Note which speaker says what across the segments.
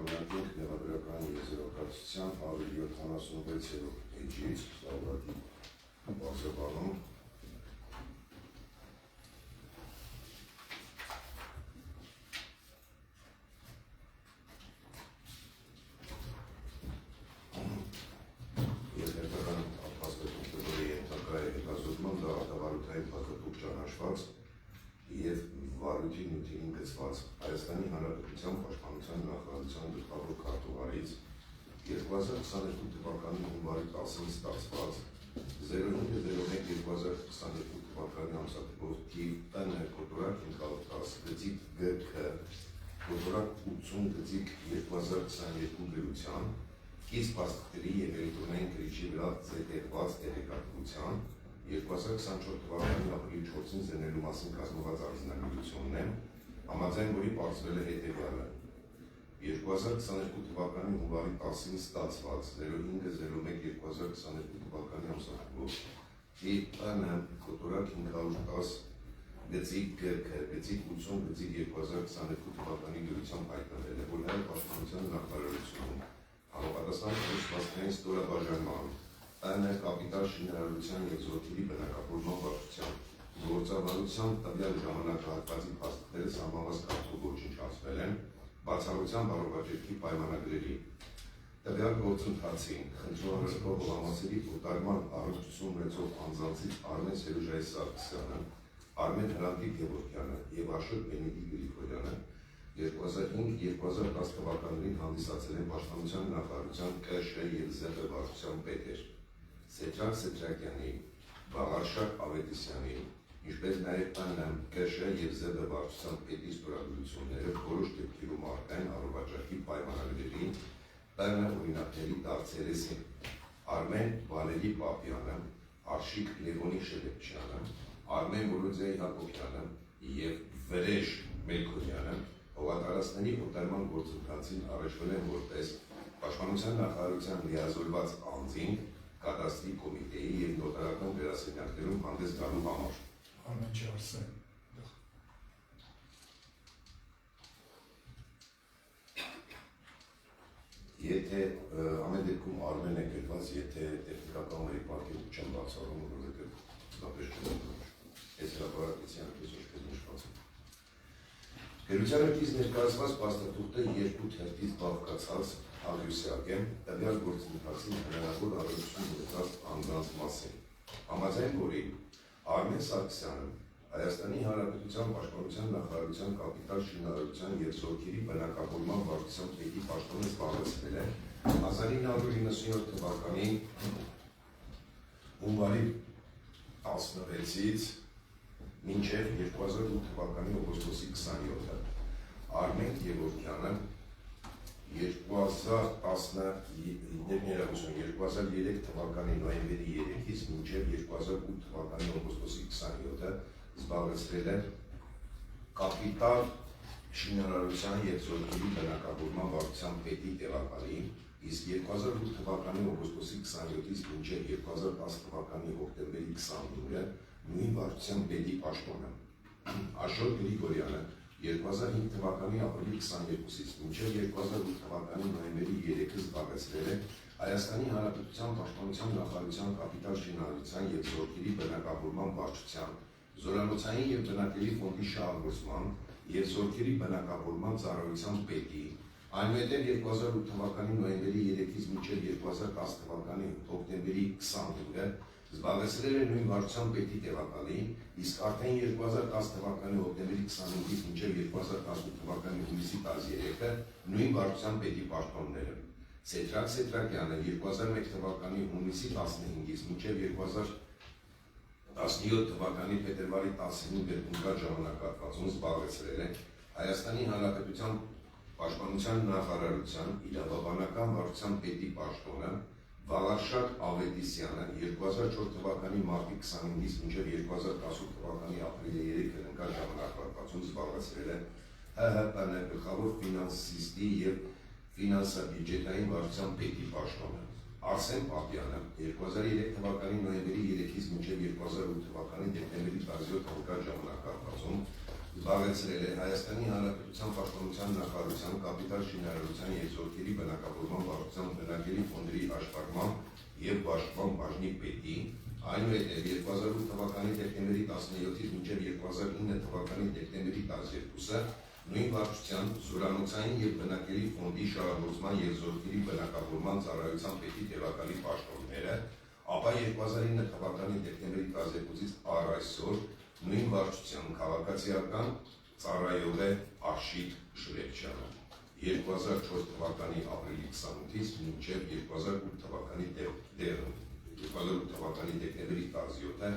Speaker 1: շարունակենք մեղադրական եզրակացության 176-րդ էջից Սաղրատի բարձրաբանում և վարույթի նյութերին գծված Հայաստանի Հանրապետության Պաշտպանության նախարարության գլխավոր քարտուղարից 2022 թվականի հունվարի 10-ին ստացված 05/01/2022 թվականի ամսաթվով թիվ ՏՆ կոտրակ 510 գծիկ ԳՔ կոտրակ 80 գծիկ 2022 գրության կից փաստերի և էլեկտրոնային գրիչի վրա ձեռքբերված տեղեկատվության 2024 թվականի ապրիլի 4-ին զենելու մասին կազմված առանձնահատկությունն է, համաձայն որի պարզվել է հետևյալը. 2022 թվականի հունվարի 10-ին ստացված 05/01/2022 թվականի ամսաթվով թիվ ՏՆ կոտրակ 510 գծիկ ԳՔ գծիկ 80 գծիկ 2022 թվականի գրությամբ հայտնվել է, որ նաև Պաշտպանության նախարարությունում համապատասխան խորհրդային ստորաբաժանման ՏՆ կապիտալ շինարարության և զորքերի բնակավորման վարչության գործավարության տվյալ ժամանակահատվածի փաստերը սահմանված կարգով ոչնչացվել են բացառությամբ առողջակի պայմանագրերի։ Տվյալ գործընթացին խնդրում հողամասերի օտարման առնչություն ունեցող անձանցից Արմեն Սերուժայի Սարգսյանը, Արմեն Հրանտի Գևորգյանը և Աշոտ Մենիդի Գրիգորյանը 2005-2010 թվականներին հանդիսացել են Պաշտպանության նախարարության ԿՇ և ԶՊ վարչության պետեր Սեդրակ Սեդրակյանի, Վաղարշակ Ավետիսյանի, ինչպես նաև ՏՆ, ԿՇ և ԶԲ վարչության պետի ստորագրությունները որոշ դեպքերում արտահայտ առողջակի պայմանագրերի ՏՆ օրինակների դարձերեսին Արմեն Վալերի Պապյանը, Արշիկ Լևոնի Շելեփչյանը, Արմեն Վոլոդիայի Հակոբյանը և Վրեժ Մելքոնյանը հողատարածքների օտարման գործընթացին առնչվել են որպես Պաշտպանության նախարարության լիազորված անձին կադաստրի կոմիտեի և նոտարական գրասենյակներում հանդես գալու համար։
Speaker 2: Արմեն Չարսեն։
Speaker 1: Եթե ամեն դեպքում Արմեն է գրված, եթե տեխնիկական վերիպարկելու չեմ բացառում, որովհետև դապես չեմ ես հրապարակեցի այնպես ինչպես նշվածում։ Գրությանը կից ներկայացված փաստաթուղթը երկու թերթից բաղկացած աղյուսակ է տվյալ գործընթացին հնարավոր առնչություն ունեցած անձանց մասին, համաձայն որի Արմեն Սարգսյանը Հայաստանի Հանրապետության Պաշտպանության նախարարության կապիտալ շինարարության և զորքերի բնակավորման վարչության պետի պաշտոնը զբաղեցրել է 1997 թվականի հունվարի 16-ից մինչև 2008 թվականի օգոստոսի 27-ը, Արմեն Գևորգյանը 2003 թվականի նոյեմբերի 3-ից մինչև 2008 թվականի օգոստոսի 27-ը զբաղեցրել է կապիտալ շինարարության և զորքերի բնակավորման վարչության պետի տեղակալի, իսկ 2008 թվականի օգոստոսի 27-ից մինչև 2010 թվականի հոկտեմբերի 25-ը նույն վարչության պետի պաշտոնը։ Աշոտ Գրիգորյանը 2005 թվականի ապրիլի 22-ից մինչև 2008 թվականի նոյեմբերի 3-ը զբաղեցրել է Հայաստանի Հանրապետության Պաշտպանության նախարարության կապիտալ շինարարության և զորքերի բնակավորման վարչության զորամասային և բնակելի ֆոնդի շահագործման և զորքերի բնակավորման ծառայության պետի, այնուհետև 2008 թվականի նոյեմբերի 3-ից մինչև 2010 թվականի հոկտեմբերի 25-ը զբաղեցրել է նույն վարչության պետի տեղակալի, իսկ արդեն 2010 թվականի հոկտեմբերի 25-ից մինչև 2018 թվականի հունիսի 13-ը նույն վարչության պետի պաշտոնները։ Սեդրակ Սեդրակյանը 2001 թվականի հունիսի 15-ից մինչև 2017 թվականի փետրվարի 19-ին վերջնական ժամանակահատվածում զբաղեցրել է Հայաստանի Հանրապետության Պաշտպանության նախարարության իրավաբանական վարչության պետի պաշտոնը, Վաղարշակ Ավետիսյանը 2004 թվականի մարտի 25-ից մինչև 2018 թվականի ապրիլի 3-ը ընկած ժամանակահատվածում զբաղեցրել է ՀՀՊՆ գլխավոր ֆինանսիստի և ֆինանսա-բյուջետային վարչության պետի պաշտոնը։ Արսեն Պապյանը 2003 թվականի նոյեմբերի 3-ից մինչև 2008 թվականի դեկտեմբերի 17-ը ընկած ժամանակահատվածում զբաղեցրել է Հայաստանի Հանրապետության Պաշտպանության նախարարության կապիտալ շինարարության և զորքերի բնակավորման վարչության բնակելի ֆոնդերի հաշվարկման և բաշխման բաժնի պետի, այնուհետև 2008 թվականի դեկտեմբերի 17-ից մինչև 2009 թվականի դեկտեմբերի 12-ը նույն վարչության զորանոցային և բնակելի ֆոնդի շահագործման և զորքերի բնակավորման ծառայության պետի տեղակալի պաշտոնները, ապա 2009 թվականի դեկտեմբերի 12-ից առ այսօր նույն վարչության քաղաքացիական ծառայող է Աշիտ Շրեփչյանը 2004 թվականի ապրիլի 28-ից մինչև 2008 թվականի դեկտեմբերի 17-ը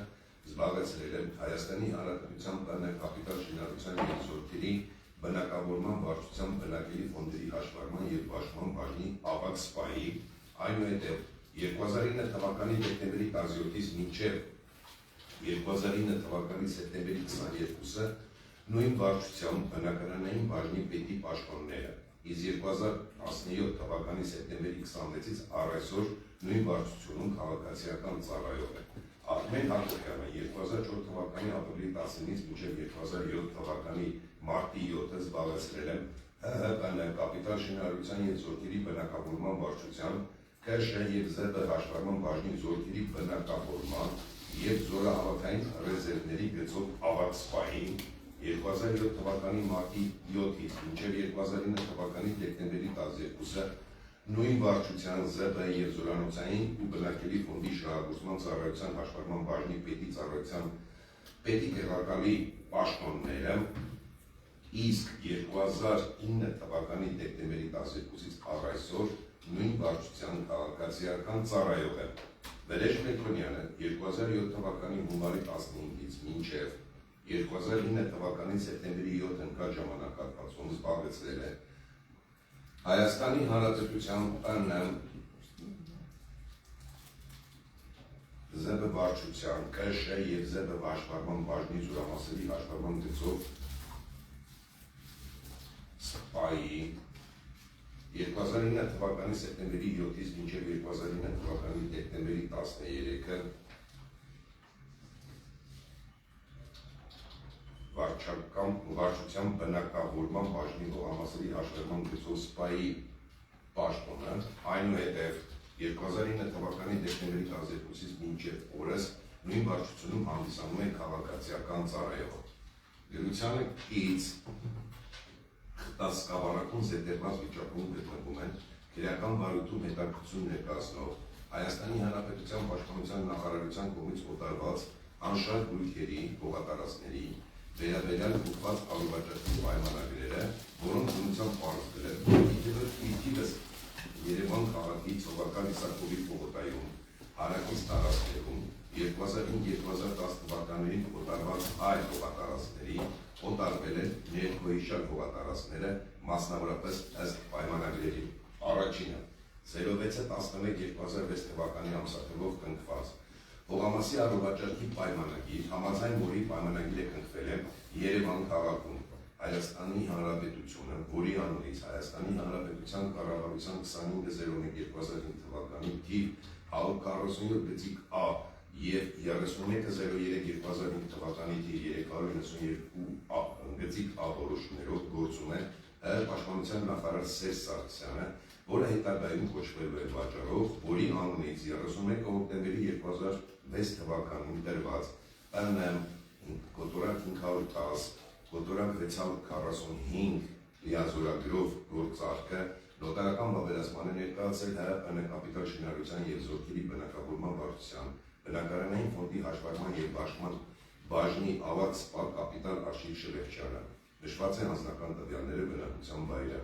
Speaker 1: զբաղեցրել է Հայաստանի Հանրապետության կապիտալ շինարարության և զորքերի բնակավորման վարչության բնակելի ֆոնդերի հաշվարկման և բաշխման բաժնի ավագ սպայի, այնուհետև 2009 թվականի դեկտեմբերի 17-ից մինչև 2009 թվականի սեպտեմբերի 22-ը նույն վարչության բնակարանային բաժնի պետի պաշտոնները, իսկ 2017 թվականի սեպտեմբերի 26-ից առ այսօր նույն վարչությունում քաղաքացիական ծառայող է։ Արմեն Հակոբյանը 2004 թվականի ապրիլի 19-ից մինչև 2007 թվականի մարտի 7-ը զբաղեցրել է ՀՀՊՆ կապիտալ շինարարության և զորքերի բնակավորման վարչության ԿՇ և ԶԲ հաշվարկման բաժնի զորքերի բնակավորման և զորահավաքային ռեզերվների գծով ավագ սպային 2007 թվականի մարտի 7-ից մինչև 2009 թվականի դեկտեմբերի 12-ը նույն վարչության ԶԲ և զորանոցային ու բնակելի ֆոնդի շահագործման ծառայության հաշվարկման բաժնի պետի ծառայության պետի տեղակալի պաշտոնները, իսկ 2009 թվականի դեկտեմբերի 12-ից առ այսօր նույն վարչության քաղաքացիական ծառայող է։ Վրեժ Պետրոնյանը 2007 թվականի հունվարի 15-ից մինչև 2009 թվականի սեպտեմբերի 7 ընկած ժամանակահատվածում զբաղեցրել է Հայաստանի Հանրապետության ՊՆ ԶԲ վարչության ԿՇ և ԶԲ հաշվարկման բաժնի զորամասերի հաշվարկման գծով սպայի 2009 թվականի սեպտեմբերի 7-ից մինչև 2009 թվականի դեկտեմբերի 13-ը վարչության բնակավորման բաժնի զորամասերի հաշվարկման գծով սպայի պաշտոնը, այնուհետև 2009 թվականի դեկտեմբերի 12-ից մինչև օրս նույն վարչությունում հանդիսանում է քաղաքացիական ծառայող։ Գրությանը կից խտասկավառակուն զետեղված վիճակում գտնվում են քրեական բարույթում հետաքրքրություն ներկայացնող Հայաստանի Հանրապետության Պաշտպանության նախարարության կողմից օտարված անշարժ բույքերի, հողատարածքների վերաբերյալ ուղղված առողջական պայմանագրերը, որոնց բնությամբ պարզվել է, իդիվս Երևան քաղաքի Ցողակալ Իսակովի պողոտայում, հարակից տարածքներում 2005-2010 թվականներին օտարված այլ հողատարածքների օտարվել են ներքոհիշյալ հողատարածքները, մասնավորապես ըստ պայմանագրերի։ Առաջինը 06-11-2006 թվականի ամսաթվով կնքված հողամասի առողջակի պայմանագիր, համաձայն որի պայմանագիրը կնքվել է Երևան քաղաքում Հայաստանի Հանրապետությունը, որի անունից Հայաստանի Հանրապետության կառավարության 25/01/2005 թվականի թիվ 147-ա և 31/03/2005 թվականի թիվ 392-ա գծիկ-ա որոշումներով գործում է Պաշտպանության նախարար Սերժ Սարգսյանը, որը հետագայում կոչվելու է վաճառող, որի անունից 31 հոկտեմբերի 2006 թվականին տրված ՊՆ կոտորակ 510, կոտորակ 645 լիազորագրով գործարքը նոտարական վավերացման է ներկայացել ՀՀՊՆ կապիտալ շինարարության և զորքերի բնակավորման վարչության բնակարանային ֆոնդի հաշվարկման և բաշխման բաժնի ավագ սպա կապիտալ Աշիտ Շրեփչյանը։ Նշված է անձնական տվյալները, բնակության վայրը։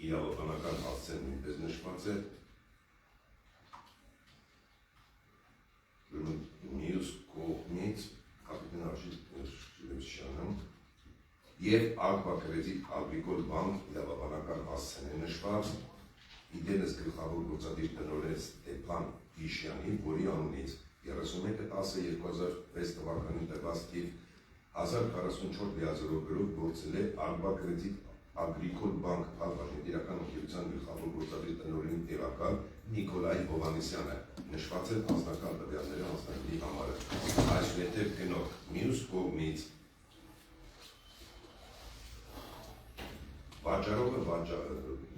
Speaker 1: Իրավաբանական հասցեն նույնպես նշված է։ Մյուս կողմից կապիտան Աշիտ Շրեփչյանը և Ակվակրեդիտ Ագրիկոլ բանկ իրավաբանական հասցեն է նշված, իդենս գլխավոր գործադիր տնօրեն Ստեփան Գիշյանի, որի անունից 31/10/2006 թվականին տրված թիվ 1044 լիազորագրով գործել է Ակվակրեդիտ Ագրիկոլ բանկ փակbaşıնի իրական ընկերության գլխավոր գործադիր տնօրենի տեղակալ Նիկոլայ Հովհաննիսյանը, նշված է անձնական տվյալների անձնագրի համարը, այսուհետև գնով մյուս կողմից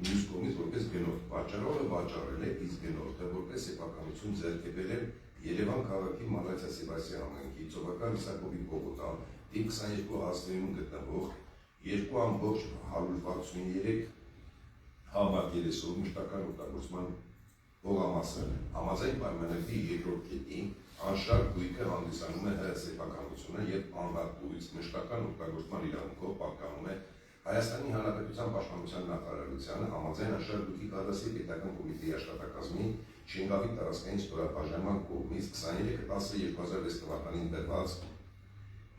Speaker 1: մյուս կողմից որպես գնորդ, վաճառողը վաճառել է, իսկ գնորդը որպես սեփականություն ձեռք է բերել Երևան քաղաքի Մանրացիասեբաստիա համայնքի Ծովական Իսակովի պողոտա տիպ 22 հասցենում գտնվող 2.163 հավաք երեսով մշտական օգտագործման հողամասը համաձայն պայմանագրի երկրորդ կետի անշարժ գույքը հանդիսանում է ՀՀ սեփականությունը եւ անհատույց մշտական օգտագործման իրավունքով պատկանում է Հայաստանի Հանրապետության Պաշտպանության նախարարությանը համաձայն անշարժ գույքի կադաստրի պետական կոմիտեի աշխատակազմի Շենգավի տարածքային ստորաբաժանման կողմից 23/10/2006 թվականին տրված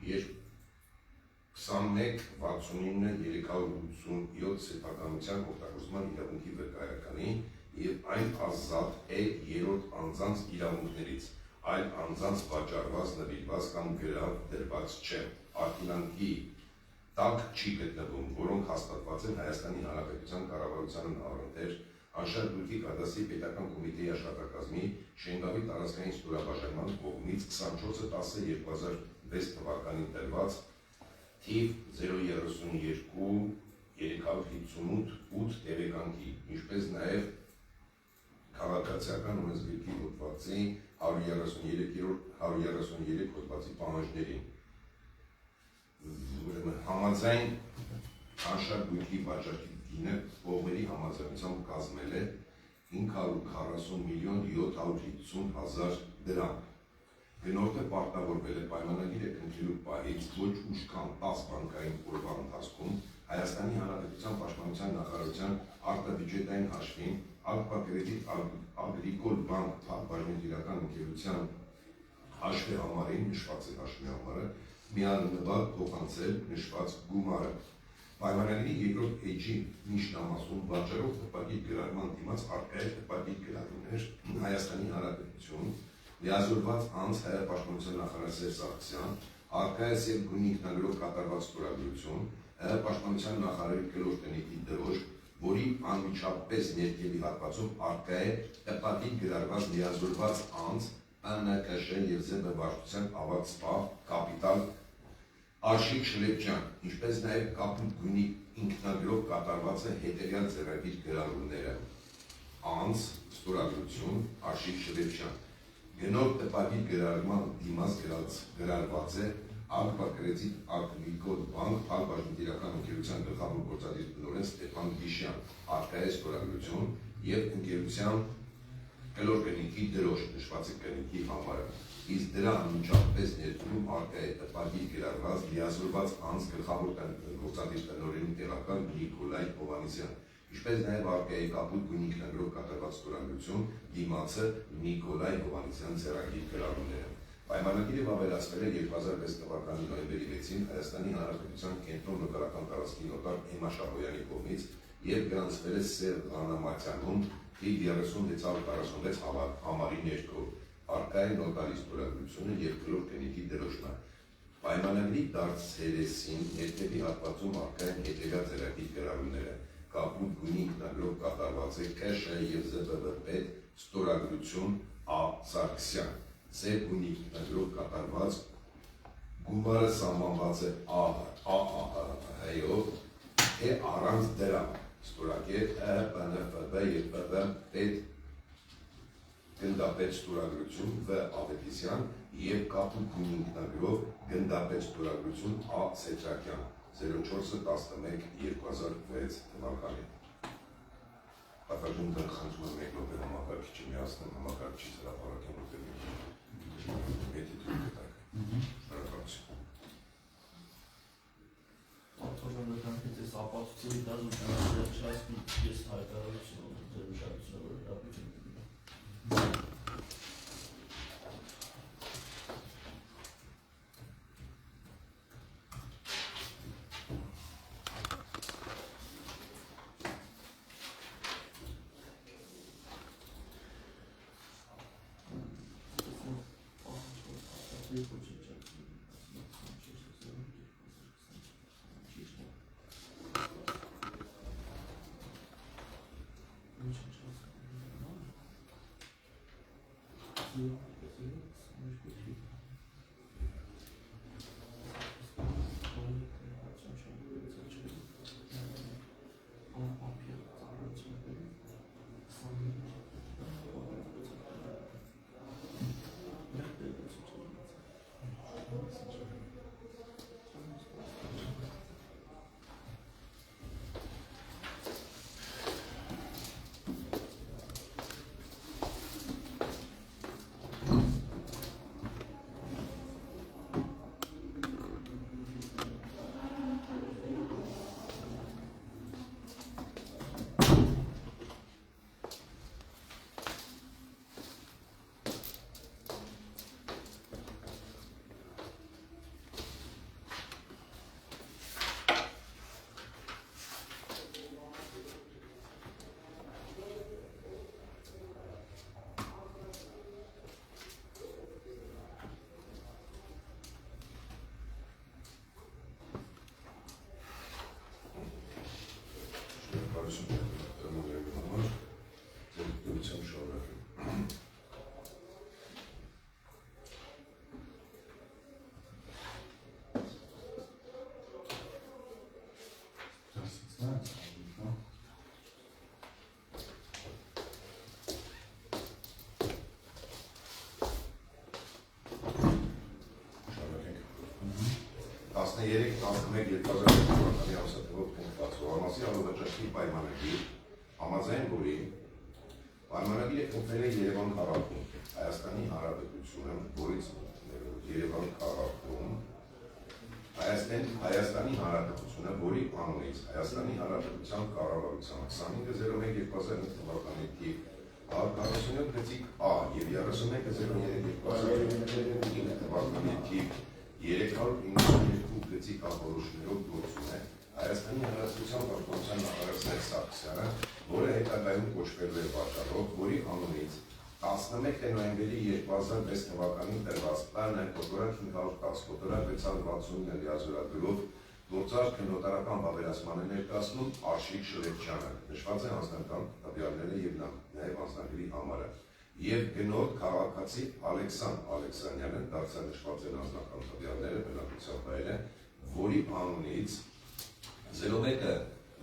Speaker 1: 2169-387 սեփականության օգտագործման իրավունքի վկայականի եւ այն ազատ է երրորդ անձանց իրավունքներից, այլ անձանց վաճառված, նվիրված կամ գրավ դրված չէ, արգելանքի տակ չի գտնվում, որոնք հաստատված են Հայաստանի Հանրապետության կառավարության առընթեր անշարժ գույքի կադաստրի պետական կոմիտեի աշխատակազմի Շենգավի տարածքային ստորաբաժանման կողմից 24/10/2006 թվականին տրված թիվ 032-358 տեղեկանքի, ինչպես նաև քաղաքացիական օրենսգրքի հոդվածի 133 հոդվածի պահանջներին համաձայն անշարժ գույքի վաճառքի գինը կողմերի համաձայնությամբ կազմել է 540,750,000 դրամ։ Գնորդը պարտավորվել է պայմանագիրը քննելու պահից ոչ ուշ քան 10 բանկային օրվա ընթացքում Հայաստանի Հանրապետության Պաշտպանության նախարարության արտաբյուջետային հաշվին Ալփա Կրեդիտ Ագրիկոլ բանկ փոխարինական ընկերության հաշվի համարին նշված է հաշվի համարը միանվագ փոխանցել նշված գումարը։ Պայմանագրի երկրորդ էջի միջնամասում վաճառող տպագիր գրառման դիմաց առկա է տպագիր գրառումներ Հայաստանի Հանրապետություն, լիազորված անձ ՀՀ Պաշտպանության նախարար Սերժ Սարգսյան, առկա է Սև գույնի ինքնագրով կատարված ստորագրություն, ՀՀ Պաշտպանության նախարարի կլոր տնետի դրոշ, որի անմիջապես ներքևի հատվածում առկա է տպագիր գրառված լիազորված անձ ԱՆԿՇ եւ ԶԲ վարչության ավագ սպա կապիտալ Աշիկ Շլեփյան, ինչպես նաև կապույտ գույնի ինքնագրով կատարված է հետևյալ ձեռագիր գրառումները. անձ, ստորագրություն, Աշիկ Շլեփյան, գնորդ տպագիր գրառման դիմաց գրառված է Ալփա Կրեդիտ Ագրիկոլ բանկ փոխարինական ընկերության գլխավոր գործադիր տնօրեն Ստեփան Գիշյան, առկա է ստորագրություն եւ ընկերության կլոր կնիքի դրոշ նշված է կնիքի համարը, իսկ դրա անմիջապես ներքևում առկա է տպագիր գրառված լիազորված անձ գլխավոր գործադիր տնօրենի տեղակալ Նիկոլայ Հովհաննիսյան, ինչպես նաև առկա է կապույտ գույնի ինքնագրով կատարված ստորագրություն, դիմացը Նիկոլայ Հովհաննիսյան ձեռագիր գրառումները։ Պայմանագիրը ավելացվել է 2006 թվականի նոյեմբերի 6-ին Հայաստանի Հանրապետության կենտրոն նոտարական տարածքի նոտար Էմմա Շահոյանի կողմից եւ գրանցվել է Սև Ղանամատյանում թիվ 3646 համարի ներքո, առկա է նոտարի ստորագրությունը եւ կլոր կնիքի դրոշը։ Պայմանագրի դարձերեսին ներքևի հատվածում առկա են հետևյալ ձեռագիր գրառումները, կապույտ գույնի ինքնագրով կատարված է ԿՇ եւ ԶԲՎ պետ ստորագրություն Ա. Սարգսյան, Սև գույնի ինքնագրով կատարված գումարը սահմանված է ԱԱՀ-ով, թե առանց դրամ ստորակետ ՀՊՆՖԲ եւ ՊՎ պետ գնդապետ ստորագրություն Վ. Ավետիսյան եւ կապույտ գույնի ինքնագրով գնդապետ ստորագրություն Ա. Սեթրակյան 04-11-2006 թվականին։ Պատասխանում խնդրում եմ մեկ րոպե համակարգիչը միացնել, համակարգիչի հրապարակեմ որտեղ եթե դուք գտաք։ Շնորհակալություն։
Speaker 2: Արտոնական այս ապացույցի դարձում չասկի ես հայտարարություն ձեր ուշադրությունը որ հրապարակեմ։
Speaker 1: 13 11 2020 ամսաթվով կնքված հողամասի անվճարի պայմանագիր համաձայն որի պայմանագիրը կնքվել է Երևան քաղաքում Հայաստանի Հանրապետությունը, որից Երևան քաղաքում Հայաստանի Հանրապետությունը, որի անունից Հայաստանի Հանրապետության կառավարության 25/01/2005 թվականի թիվ 47 գծիկ A և 31/03/2009 թվականի թիվ 392 գծիկ ախորոշներով գործում է Հայաստանի Հանրապետության պաշտպանության նախարար Սերժ Սարգսյանը, որը հետագայում կոչվելու է վաճառող, որի անունից 11 նոյեմբերի 2006 թվականին տրված պլանը կոտորակ 510 կոտորակ 669 լիազորագրով գործարք քննոտարական վավերացման է ներկայացնում Արշիկ Շրեփչյանը, նշված է անձնական տվյալները և նաև անձնագրի համարը, և գնոտ քաղաքացի Ալեքսան Ալեքսանյանը, դարձյալ նշված են անձնական տվյալները, բնակության վայրը, որի անունից 01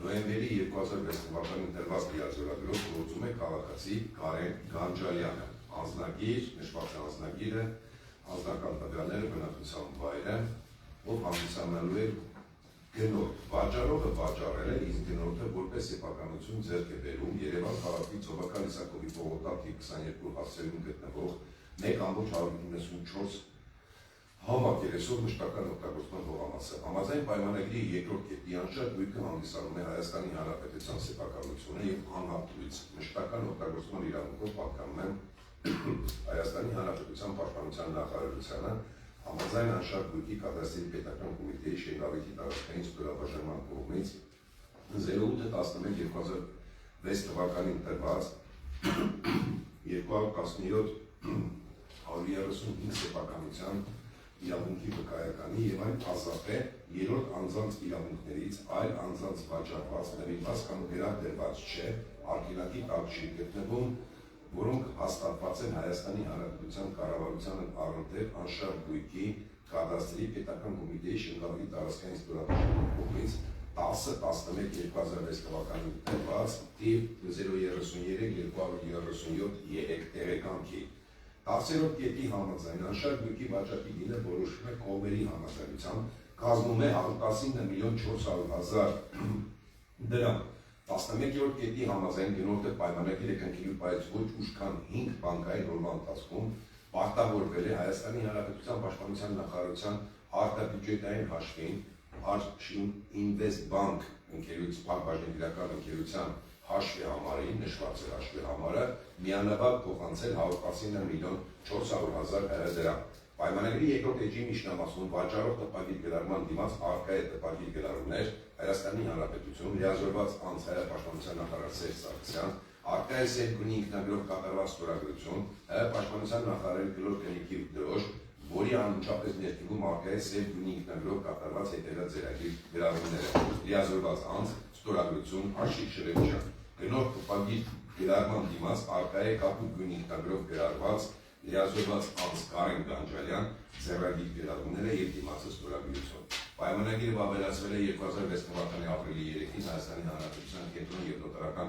Speaker 1: նոյեմբերի 2006 թվականին տրված լիազորագրով գործում է քաղաքացի Կարեն Գանջալյանը, անձնագիր, նշված է անձնագիրը, անձնական տվյալները, բնակության վայրը, ով հանդիսանալու է գնոտ, վաճառողը վաճառել է, իսկ գնոտը որպես սեփականություն ձեռք է բերում Երևան քաղաքի Ծովական Իսակովի պողոտա 22 հասցեում գտնվող 1.194 համակերեսով մշտական օգտագործման հողամասը։ Համաձայն պայմանագրի երկրորդ կետի անշարժ գույքը հանդիսանում է Հայաստանի Հանրապետության սեփականությունը և անհատույց մշտական օգտագործման իրավունքով պատկանում է Հայաստանի Հանրապետության պաշտպանության նախարարությանը համաձայն անշարժ գույքի կադաստրի պետական կոմիտեի շենգավիթի տարածքային ստորաբաժանման կողմից 08-11-2006 թվականին տրված 217 135 սեփականության իրավունքի վկայականի և այն ազատ է երրորդ անձանց իրավունքներից այլ անձանց վաճառված, նվիրված կամ վերագրված չէ, արգելակի տակ չի գտնվում, որոնք հաստատված են Հայաստանի Հանրապետության կառավարության առընթեր անշարժ գույքի կադաստրի պետական կոմիտեի շենգավիթի տարածքային ստորաբաժանման կողմից 10-11-2006 թվականին տրված թիվ 033-237-3 տեղեկանքի 10-րդ կետի համաձայն անշարժ գույքի վաճառքի գինը որոշվում է կողմերի համաձայնությամբ, կազմում է 19.400.000 դրամ։ 11-րդ կետի համաձայն գնորդը պայմանագիրը կնքելու բայց ոչ ուշ քան 5 բանկային օրվա ընթացքում պարտավորվել է Հայաստանի Հանրապետության պաշտպանության նախարարության արտաբյուջետային հաշվին Invest Bank բաժնետիրական ընկերության հաշվի համարին, նշված է հաշվի համարը, միանավակ փոխանցել 119.400.000 դրամ։ Պայմանագրի երկրորդ էջի միջնամասում վաճառող տպագիր գրառման դիմաց առկա է տպագիր գրառումներ Հայաստանի Հանրապետությունում լիազորված անձ Հայապաշտպանության նախարար Սերժ Սարգսյան, առկա է սև գույնի ինքնագրով կատարված ստորագրություն, Հայապաշտպանության նախարարի գլոր քննիքի դրոշ, որի անմիջապես ներքևում առկա է սև գույնի ինքնագրով կատարված հետևյալ ձեռագիր գրառումները, լիազորված անձ, ստորագրություն, Արշիկ Շրեփչյան, գնորդ տպագիր գրառման դիմաց առկա է կապույտ գույնի ինքնագրով գրառված լիազորված անձ Կարեն Գանջալյան, ձեռագիր գրառումները և դիմացը ստորագրություն։ Պայմանագիրը վավերացվել է 2006 թվականի ապրիլի 3-ին Հայաստանի Հանրապետության կենտրոն և նոտարական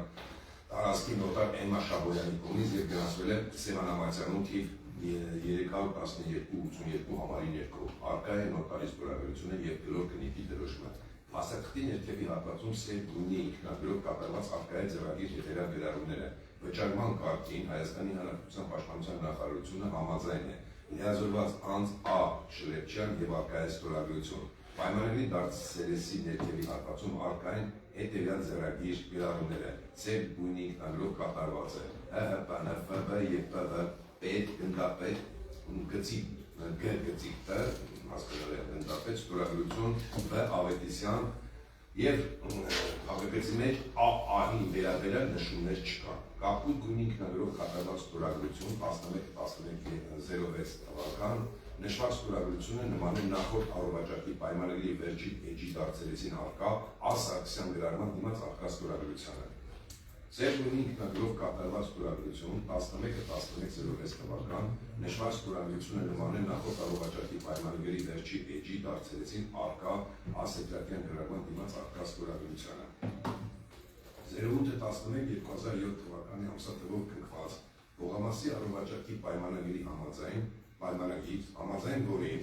Speaker 1: տարածքի նոտար Էմմա Շաբոյանի կողմից և գրանցվել է Սևան Ամացյանում թիվ 31282 համարի ներքո։ Առկա է նոտարի ստորագրությունը և գրող կնիքի դրոշմը։ Փաստաթղթի ներքևի հատվածում սև գույնի ինքնագրով կատարված առկա է ձեռագիր հետևյալ գրառումները։ Վճարման կարգին Հայաստանի Հանրապետության Պաշտպանության նախարարությունը համաձայն է։ Լիազորված անձ Ա. Շլեպչյան և առկա է ստորագրություն։ Պայմանագրի դարձերեսի ներքևի հատվածում առկա են հետևյալ ձեռագիր գրառումները։ Սև գույնի ինքնագրով կատարված է։ ՀՀՊ, ՆՖԲ և ՊՎ պետ, գնդապետ, գծիկ Տ, հասկանալ է գնդապետ, ստորագրություն Վ. Ավետիսյան և հաղորդեցի մեջ ԱԱ-ի վերաբերյալ նշումներ չկան։ Կապույտ գույնի ինքնագրով կատարված ստորագրություն 11-11-06 թվական նշված ստորագրությունը նման է նախորդ առողջակի պայմանագրի վերջին էջի դարձերեսին առկա Ա. Սարգսյան գրառման դիմաց առկա ստորագրությանը։ Ձեր գույնի ինքնագրով կատարված ստորագրություն 11-11-06 թվական նշված ստորագրությունը նման է նախորդ առողջակի պայմանագրի վերջի էջի դարձերեսին առկա Ա. Սեդրակյան գրառման դիմաց առկա ստորագրությանը։ 08-11-2007 թվականի ամսաթվով կնքված Ղողամասի առողջակի պայմանագրի համաձայն որի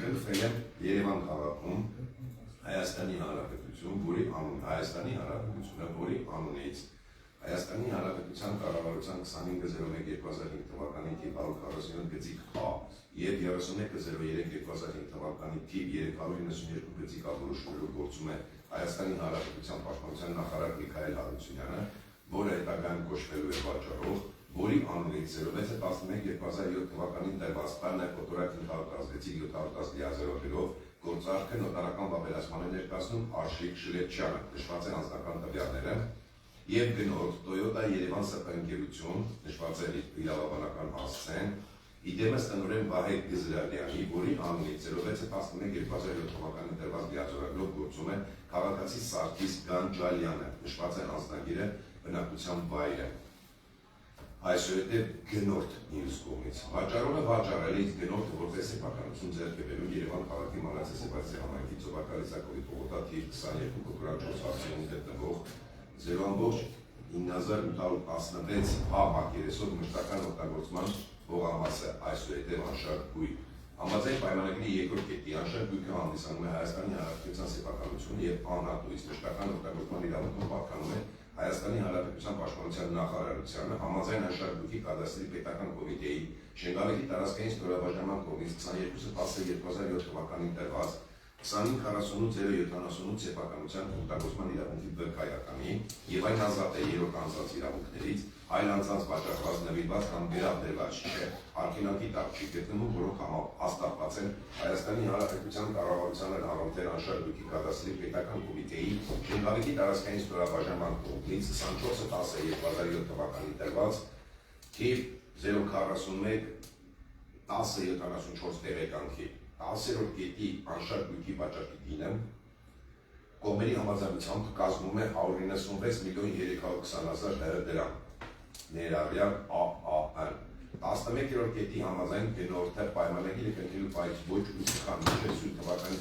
Speaker 1: կնքվել է Երևան քաղաքում Հայաստանի Հանրապետություն, որի անունից Հայաստանի Հանրապետության կառավարության 25/01/2005 թվականի թիվ 147 գծիկ Ա և 31/03/2005 թվականի թիվ 392 գծիկ Ա որոշումներով գործում է Հայաստանի Հանրապետության Պաշտպանության նախարար Միքայել Հարությունյանը, որը հետագայում կոչվելու է վաճառող, որի անունից 06-11-2007 թվականին տրված բանն է ֆոտորակ 516-710 լիազորագրով գործարքը նոտարական վավերացման է ներկայացնում Արշիկ Շլեպչյանը, նշված է անձնական տվյալները, և գնորդ Toyota Երևան ՍՊ ընկերություն, նշված է իրավաբանական հասցեն, իդեմս տնօրեն Վահե Գզրալյանի, որի անունից 06-11-2007 թվականին տրված լիազորագրով գործում է քաղաքացի Սարգիս Գանջալյանը, նշված է անձնագիրը, բնակության վայրը։ Այսուհետև գնորդ մյուս կողմից։ Վաճառողը վաճառել է գնորդը որպես սեփականություն ձեռք է բերում Երևան քաղաքի Մանրացեսեպարսի համայնքի Ծովակալիսակովի պողոտա թիվ 22 փոքրաճոց հարցերում գտնվող 0.9816 Հ մակերեսով մշտական օգտագործման ողամասը, այսուհետև անշարժ գույք։ Համաձայն պայմանագրի երկրորդ կետի անշարժ գույքը հանդիսանում է Հայաստանի Հանրապետության սեփականությունը և անհատույց մշտական օգտագործման իրավունքը պատկանում է Հայաստանի Հանրապետության Պաշտպանության նախարարությանը համաձայն անշարժ գույքի կադաստրի պետական կոմիտեի Շենգավիթի տարածքային ստորաբաժանման կողմից 22/10/2007 թվականին տրված 2548-078 սեփականության օգտագործման իրավունքի վկայականի և այն ազատ է երրորդ անձանց իրավունքներից, այլ անձանց վաճառված, նվիրված կամ վերաբերված չէ, արգելանքի տակ չի գտնվում, որոնք հաստատված են Հայաստանի Հանրապետության կառավարությանը առանձին անշարժ գույքի կադաստրի պետական կոմիտեի Շենգավիթի տարածքային ստորաբաժանման կողմից 24/10/2007 թվականին տրված թիվ 041-1074 տեղեկանքի 10-րդ կետի անշարժ գույքի վաճառքի գինը կողմերի համաձայնությամբ կազմում է 196.320.000 դրամ, ներառյալ ԱԱՆ։ 11-րդ կետի համաձայն գնորդը պայմանագիրը կնքելու պահից ոչ ուսուցան մինչև թվականի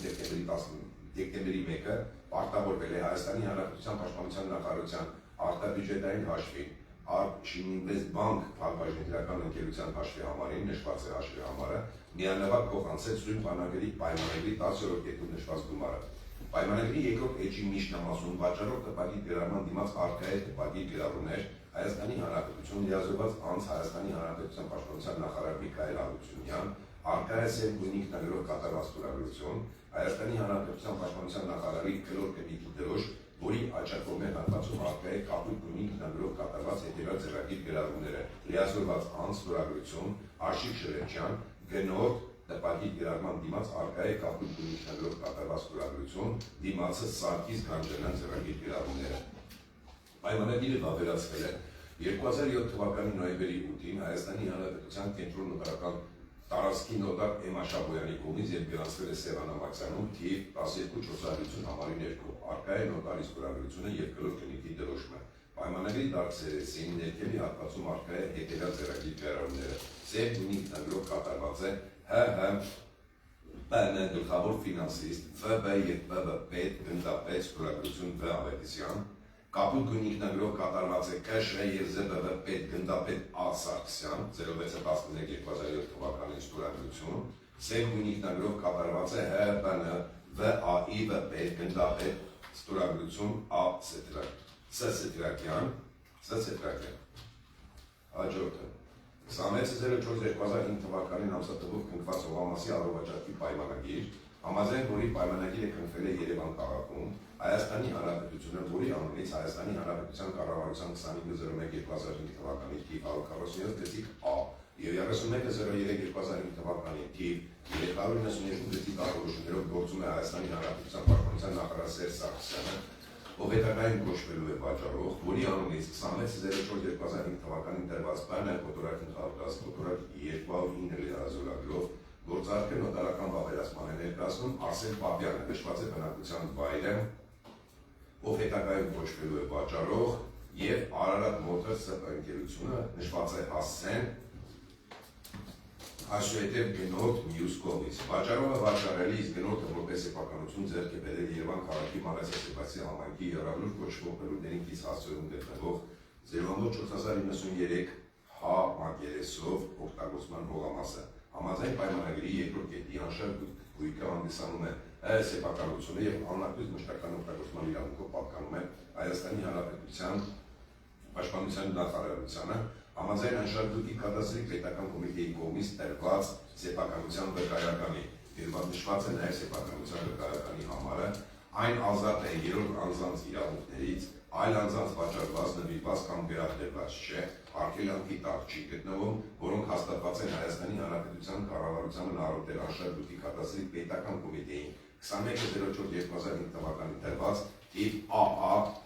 Speaker 1: դեկտեմբերի 1-ը պարտավորվել է Հայաստանի Հանրապետության Պաշտպանության նախարարության արտաբյուջետային հաշվին Շինինվեստ բանկ փակbaşıնական ընկերության հաշվի համարին նշված է հաշվի համարը միանավակ փոխանցել սույն բանագրի պայմանագրի 10-րդ կետում նշված գումարը։ Պայմանագրի երկրորդ էջի միջնամասում վաճառող տպագիր գրառման դիմաց առկա է տպագիր գրառումներ Հայաստանի Հանրապետություն լիազորված անձ Հայաստանի Հանրապետության Պաշտպանության նախարար Միքայել Հարությունյան, առկա է սև գույնի ինքնագրով կատարված ստորագրություն Հայաստանի Հանրապետության Պաշտպանության նախարարի քլոր կնիքի դրոշ, որի աճակողմյան հատվածում առկա է կապույտ գույնի ինքնագրով կատարված հետևյալ ձեռագիր գրառումները՝ լիազորված անձ ստորագրություն Արշիկ Շլեպչյան, գնորդ տպագիր գրառման դիմաց առկա է կապույտ գույնի ինքնագրով կատարված ստորագրություն, դիմացը Սարգիս Գանջալյան ձեռագիր գրառումները։ Պայմանագիրը վավերացվել է 2007 թվականի նոյեմբերի 8-ին Հայաստանի Հանրապետության կենտրոն նոտարական տարածքի նոտար Էմմա Շաբոյանի կողմից և գրանցվել է Սևան Ամացյանում թիվ 12450 համարի ներքո, առկա է նոտարի ստորագրությունը և կլոր կնիքի դրոշմը։ Պայմանագրի դարձերեսին ներքևի հատվածում առկա է հետևյալ ձեռագիր գրառումները։ Սև գույնի ինքնագրով կատարված է ՀՀ ՊՆ գլխավոր ֆինանսիստ ՎԲ և ՊԲ պետ գնդապետ ստորագրություն Վ Ավետիսյան, կապույտ գույնի ինքնագրով կատարված է ԿՇ և ԶԲՎ պետ գնդապետ Ա Սարգսյան 0611-2007 թվականին ստորագրություն, սև գույնի ինքնագրով կատարված է ՀՊՆ ՎԱԻ ՎՊ գնդապետ ստորագրություն Ա Սետրակյան, հաջորդը 26.04.2005 թվականին ամսաթվով քննված Հողամասի առողջակի պայմանագիր, համաձայն որի պայմանագիրը քննվել է Երևան քաղաքում, Հայաստանի Հանրապետությունը, որի անունից Հայաստանի Հանրապետության կառավարության 25.01.2005 թվականի թիվ 147 գծիկ Ա և 31.03.2005 թվականի թիվ 392 գծիկ Ա որոշումներով գործում է Հայաստանի Հանրապետության պաշտպանության նախարար Սերժ Սարգսյանը, ով հետագայում կոչվելու է վաճառող, որի անունից 26.04.2005 թվականին տրված բան է կոտորակին խաղդաց կոտորակ 209 լիազորագրով գործարքը նոտարական վավերացման է ներկայացնում Արսեն Պապյանը, նշված է բնակության վայրը, ով հետագայում կոչվելու է վաճառող, և Արարատ Մոտորս ընկերությունը, նշված է Հասցեն, այսուհետև գնորդ մյուս կողմից։ Վաճառողը վաճառելիս գնորդը որպես սեփականություն ձեռք է բերել Երևան քաղաքի Մանրացասեպացի համայնքի եռալուր կոչվող բնույթներից հասցեում գտնվող 0.4093 Հ մակերեսով օգտագործման հողամասը։ Համաձայն պայմանագրի երկրորդ կետի անշարժ գույքը հանդիսանում է սեփականությունը և անհրաժեշտ մշտական օգտագործման իրավունքով պատկանում է Հայաստանի Հանրապետության պաշտպանության նախարարությանը, համաձայն անշարժույթի կադաստրի պետական կոմիտեի կողմից տրված սեփականության վկայականի, նշված է նաև սեփականության վկայականի համարը, այն ազատ է երրորդ անձանց իրավունքներից, այլ անձանց վաճառված, նվիրված կամ վերագրված չէ, արգելանքի տակ չի գտնվում, որոնք հաստատված են Հայաստանի Հանրապետության կառավարությանը առօրյա անշարժույթի կադաստրի պետական կոմիտեին 21.04.2005 թվականին տրված թիվ ԱԱ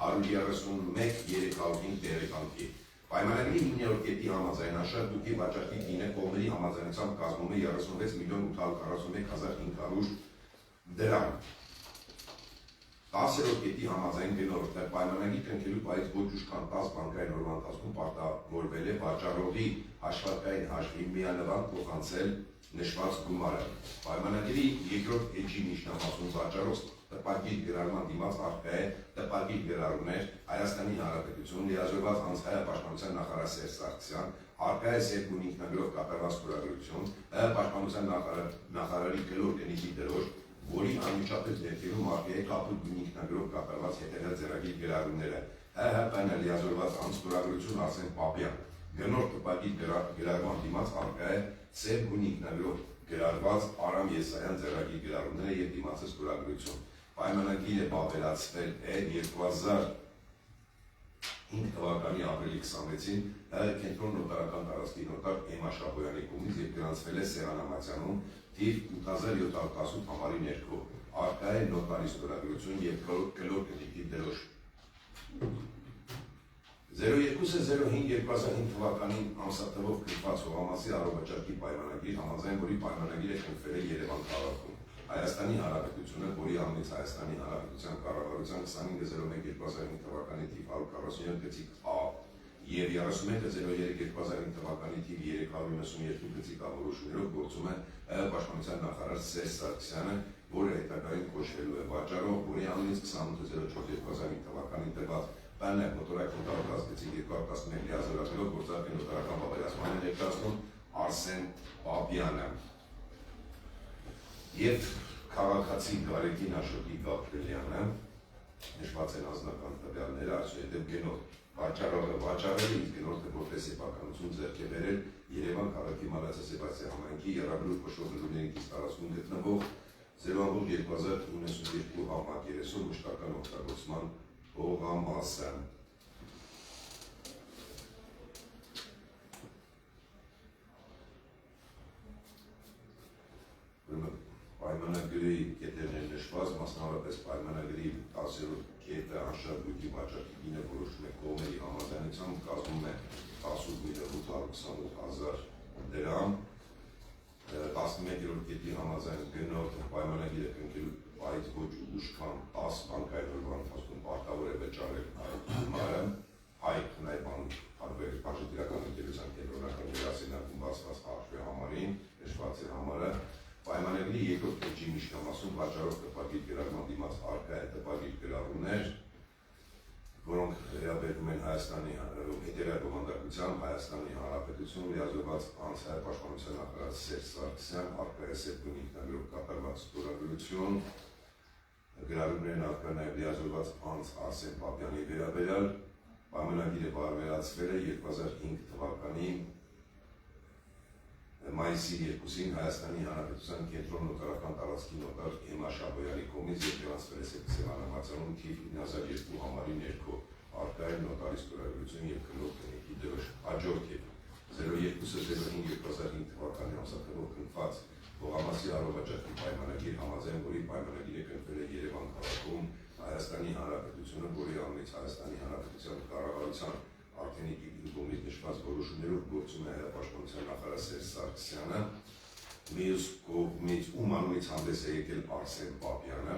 Speaker 1: 131.305 տեղեկանքի։ Պայմանագրի 9-րդ կետի համաձայն անշարժույթի վաճառքի գինը կողմերի համաձայնությամբ կազմում է 36.841.500 դրամ։ 10-րդ կետի համաձայն գնորդը պայմանագրի կնքելու պահից ոչ ուշ քան 10 բանկային օրվա ընթացքում պարտավորվել է վաճառողի հաշվարկային հաշվի միանվան փոխանցել նշված գումարը։ Պայմանագրի երկրորդ էջի միջնամասում վաճառող տպագիր գրառման դիմաց առկա է տպագիր գրառումներ Հայաստանի Հանրապետություն, լիազորված անձնապաշտպանության նախարար Սերժ Սարգսյան, առկա է սև գույնի ինքնագրով կատարված ստորագրություն, պաշտպանության նախարարի կլոր դենիքի դրոշ, որի անմիջապես ներքևում առկա է կապույտ գույնի ինքնագրով կատարված հետևյալ ձեռագիր գրառումները ՀՀՊՆ լիազորված անձնապաշտպանություն Արսեն Պապյան, գնորդ տպագիր գրառման դիմաց առկա է սև գույնի ինքնագրով գրառված Արամ Եսայան ձեռագիր գրառումները և դիմացը ստորագրություն։ Պայմանագիրը բավերացվել է 2005 թվականի ապրիլի 26-ին կենտրոն նոտարական տարածքի նոտար Էմ Աշապոյանի կողմից և գրանցվել է Սեղանամատյանում թիվ 8718 համարի ներքո։ Առկա է նոտարի ստորագրություն և կլոր գնիքի դրոշ։ 02.05.2005 թվականին ամսաթվով քննված Հողամասի առողջակի պայմանագիր, համաձայն որի պայմանագիրը քննվել է Երևան քաղաքում, Հայաստանի Հանրապետությունը, որի անունից Հայաստանի Հանրապետության կառավարության 25.01.2005 թվականի թիվ 147 գծիկ Ա և 31.03.2005 թվականի թիվ 392 գծիկ Ա որոշումներով գործում է պաշտպանության նախարար Սերժ Սարգսյանը, որը հետագայում կոչվելու է վաճառող, որի անունից 28.04.2005 թվականին տրված ՊՆ մոտորակին տարածված գծիկ 211 լիազորագրով գործարքի նոտարական վավերացման է ներկայացնում Արսեն Պապյանը և քաղաքացի Գարեգին Աշոտի Գաբրիելյանը, նշված են անձնական տվյալները, այսուհետև գնորդ վաճառողը վաճառել, իսկ գնորդը որպես սեփականություն ձեռք է բերել Երևան քաղաքի Մանրացասեպացի համայնքի եռալուր կոչվող բնույթներից տարածքում գտնվող 0.2092 Հ մակերեսով մշտական օգտագործման հողամասը։ Պայմանագրի կետերն նշված, մասնավորապես պայմանագրի 10-րդ կետը անշարժույթի վաճառքի գինը որոշում է կողմերի համաձայնությամբ կազմում է 18.828.000 դրամ, 11-րդ կետի համաձայն գնորդը պայմանագիրը կնքելու պահից ոչ ուշ քան 10 բանկային օրվա ընթացքում պարտավոր է վճարել այդ գումարը, հայ խնայման բաժետիրական ընկերության կենտրոնական գրասենյակում բացված հաշվի համարին, նշված է համարը, պայմանագրի երկրորդ էջի միջնամասում վաճառող տպագիր գրառման դիմաց առկա է տպագիր գրառումներ, որոնք վերաբերում են Հայաստանի հետևյալ բովանդակությամբ Հայաստանի Հանրապետություն լիազորված անձ պաշտպանության նախարար Սերժ Սարգսյան, առկա է Սեպտուն ինքնագրով կատարված ստորագրություն, գրառումներն առկա նաև լիազորված անձ Արսեն Պապյանի վերաբերյալ, պայմանագիրը բարվերացվել է 2005 թվականի մայիսի 2-ին Հայաստանի Հանրապետության կենտրոն նոտարական տարածքի նոտար Էմմա Շաբոյանի կողմից եւ գրանցվել է Սևանա Մացանում թիվ 9002 համարի ներքո առկա է նոտարի ստորագրություն եւ քննող քննիքի դրոշ հաջորդ է 0205-2005 թվականի ամսաթվով կնքված Ղողամասի առողջակի պայմանագիր համաձայն որի պայմանագիրը կնքվել է Երևան քաղաքում Հայաստանի Հանրապետությունը, որի անունից Հայաստանի Հանրապետության կառավարության Արտենիկի կողմից նշված որոշումներով գործում է Հայապաշտպանության նախարար Սերժ Սարգսյանը, մյուս կողմից ում անունից հանդես է եկել Արսեն Պապյանը,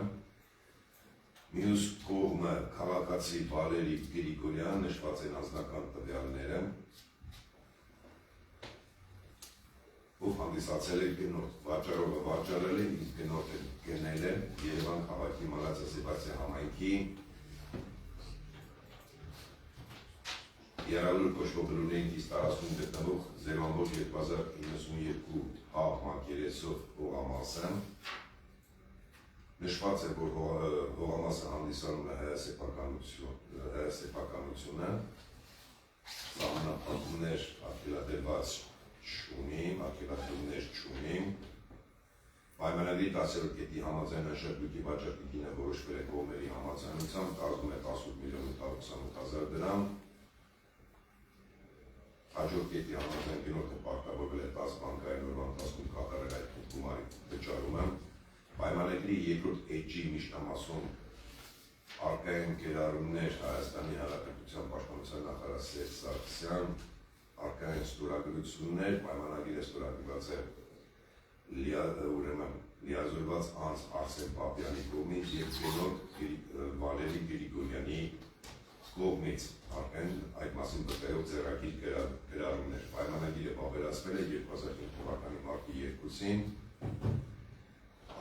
Speaker 1: մյուս կողմը քաղաքացի Վալերի Գրիգորյան, նշված են անձնական տվյալները, ով հանդիսացել է գնորդ, վաճառողը վաճառել է, իսկ գնորդը գնել է Երևան քաղաքի Մանրածա Սեբաստիան համայնքի Եռալուր կոչվող բլուրների տարածքում գտնվող 0.2092 հ մակերեսով հողամասը, նշված է, որ հողամասը հանդիսանում է հայասեփականությունը, սահմանափակումներ արգելադրված չունի, պայմանագրի 10-րդ կետի համաձայն հաշվարկի վաճառքի գինը որոշվել է կողմերի համաձայնությամբ, կազմում է 18.828.000 դրամ, հաջորդ կետի համաձայն գնորդը պարտավորվել է 10 բանկային օրվա ընթացքում կատարել այդ գումարի վճարումը, պայմանագրի երկրորդ էջի միջնամասում առկա են գրառումներ Հայաստանի Հանրապետության պաշտպանության նախարար Սերժ Սարգսյան, առկա են ստորագրություններ, պայմանագիրը ստորագրված է լիազորված անձ Արսեն Պապյանի կողմից և գնորդ Վալերի Գրիգորյանի կողմից, առկա են այդ մասին վկայող ձեռագիր գրառումներ, պայմանագիրը բարվերացվել է 2005 թվականի մարտի 2-ին,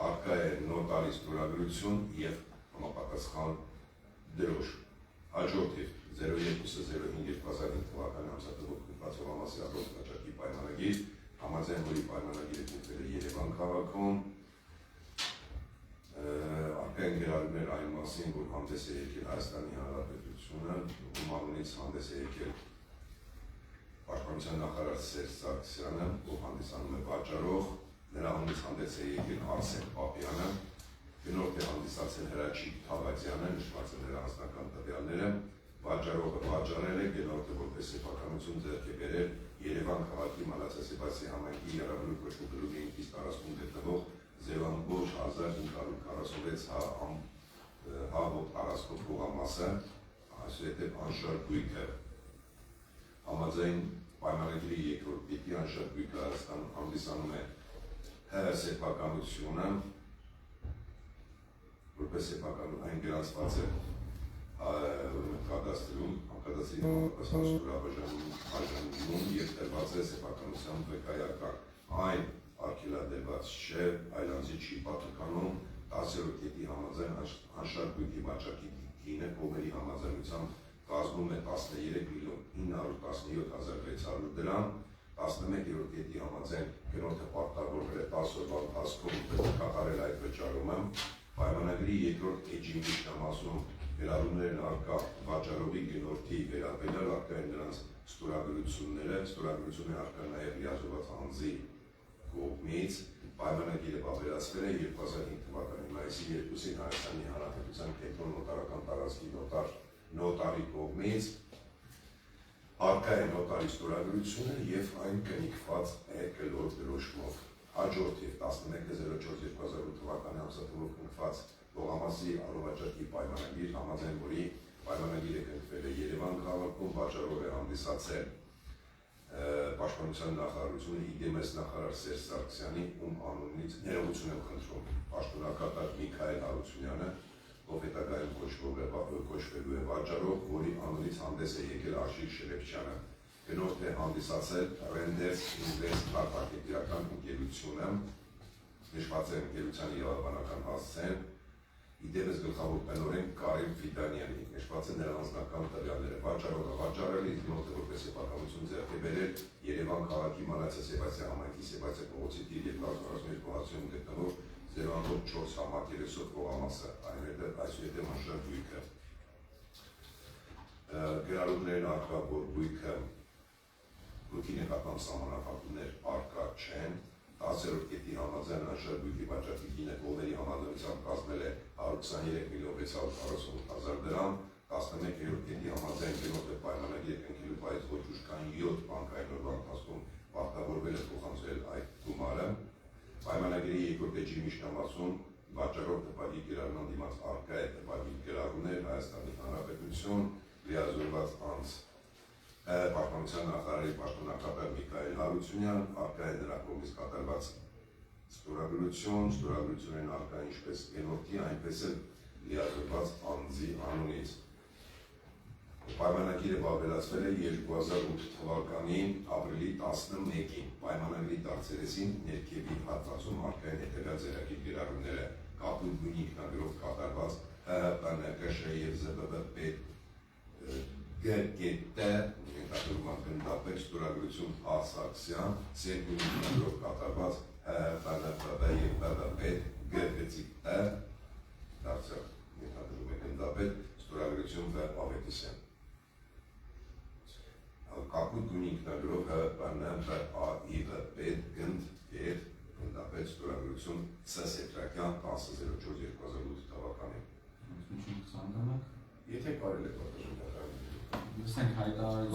Speaker 1: առկա է նոտարի ստորագրություն և համապատասխան դրոշ, հաջորդ է 0205-2005 թվականի ամսաթվով կնքված Ղողամասի առողջակի պայմանագիր, համաձայն որի պայմանագիրը կնքվել է Երևան քաղաքում, առկա են գրառումներ այն մասին, որ հանդես է եկել Հայաստանի Հանրապետությունը, ում անունից հանդես է եկել Պաշտպանության նախարար Սերժ Սարգսյանը, ով հանդիսանում է վաճառող, նրա անունից հանդես է եկել Արսեն Պապյանը, գնորդ է հանդիսացել Հրաչիկ Թավադյանը, նշված են նրա անձնական տվյալները, վաճառողը վաճառել է, գնորդը որպես սեփականություն ձեռք է բերել Երևան քաղաքի Մանրածա Սեբաստիան համայնքի Եռալուր կոչվող բլուրների տարածքում գտնվող 0.1546 հ տարածքով հողամասը, այսուհետև անշարժ գույքը, համաձայն պայմանագրի երկրորդ կետի անշարժ գույքը Հայաստանում հանդիսանում է սեփականությունը, որպես սեփականություն այն գրանցված է կադաստրում, կադաստրի համապատասխան ստորաբաժանում և տրված է սեփականության վկայական, այն արգելադրված չէ, այլ անձի չի պատկանում 10-րդ կետի համաձայն անշարժ գույքի վաճառքի գինը կողմերի համաձայնությամբ կազմում է 13.917.600 դրամ, 11-րդ կետի համաձայն գնորդը պարտավորվել է 10 օրվա ընթացքում կատարել այդ վճարումը, պայմանագրի երկրորդ էջի միջնամասում գրառումներն առկա վաճառողի գնորդի վերաբերյալ առկա են նրանց ստորագրությունները, ստորագրությունը առկա նաև լիազորված անձի կողմից, պայմանագիրը բարվերացվել է 2005 թվականի մայիսի 2-ին Հայաստանի Հանրապետության կենտրոն նոտարական տարածքի նոտարի կողմից, առկա է նոտարի ստորագրությունը և այն կնքված է կլոր դրոշմով, հաջորդ և 11.04.2008 թվականի ամսաթվով կնքված Ղողամասի առողջակի պայմանագիր, համաձայն որի պայմանագիրը կնքվել է Երևան քաղաքում, վաճառող է հանդիսացել Պաշտպանության նախարարությունը իդեմես նախարար Սերժ Սարգսյանի, ում անունից ներողություն եմ խնդրում, պաշտոնակատար Միքայել Հարությունյանը, ով հետագայում կոչվելու է վաճառող, որի անունից հանդես է եկել Աշիլ Շերեփչյանը, գնորդ է հանդիսացել Renders Invest արտահայտության ընկերությունը, նշված է ընկերության իրավաբանական հասցեն, իդեպս գլխավոր տնօրեն Կարեն Ֆիդանյանի, նշված է նրա անձնական տվյալները, վաճառողը վաճառել է, իսկ գնորդը որպես սեփականություն ձեռք է բերել Երևան քաղաքի Մանացիա Սեբաստիան համայնքի Սեբաստիա փողոցի թիվ 242 հատվածում գտնվող 0.4 համար 30 փողամասը, այսուհետ անշարժ բույքը։ Գրառումներն առկա, որ բույքը բույքի նկատմամբ սահմանափակումներ առկա չեն, 10-րդ կետի համաձայն անշարժ բույքի վաճառքի գինը կողմերի համաձայնությամբ կազմել է 123.648.000 դրամ, 11-րդ կետի համաձայն գնորդը պայմանագիր կնքելու բայց ոչ ուշքային 7 բանկային օրվա ընթացքում պարտավորվել է փոխանցել այդ գումարը, պայմանագիրի երկրորդ էջի միջնամասում վաճառող տպագիր գրառման դիմաց առկա է տպագիր գրառումներ Հայաստանի Հանրապետություն, լիազորված անձ Պաշտպանության նախարարի պաշտոնակատար Միքայել Հարությունյան, առկա է նրա կողմից կատարված ստորագրությունն առկա ինչպես գնորդի, այնպես էլ լիազորված անձի անունից։ Պայմանագիրը վավերացվել է 2008 թվականի ապրիլի 11-ին, պայմանագրի դարձերեսին ներքևի հատվածում առկա են հետևյալ ձեռագիր գրառումները, կապույտ գույնի ինքնագրով կատարված ՀՀՊՆԿՇ և ԶԲԲ ԳԿՏ Կատարման գնդապետ ստորագրություն Ասաքսյան, սեր գույնի ինքնագրով կատարված ՀՀՊՆՊԲ և ԲԲՊ ԳԿՏ դարձյալ ենթադրում է գնդապետ ստորագրություն Վ. Ավետիսյան։ Կապույտ գույնի ինքնագրով ՀՊՆՊԱԻՎ գնդապետ ստորագրություն Ս. Սետրակյան 10.04.2008 թվականին։ Եթե կարելի է պատժում
Speaker 3: Լսենք հայտարարություն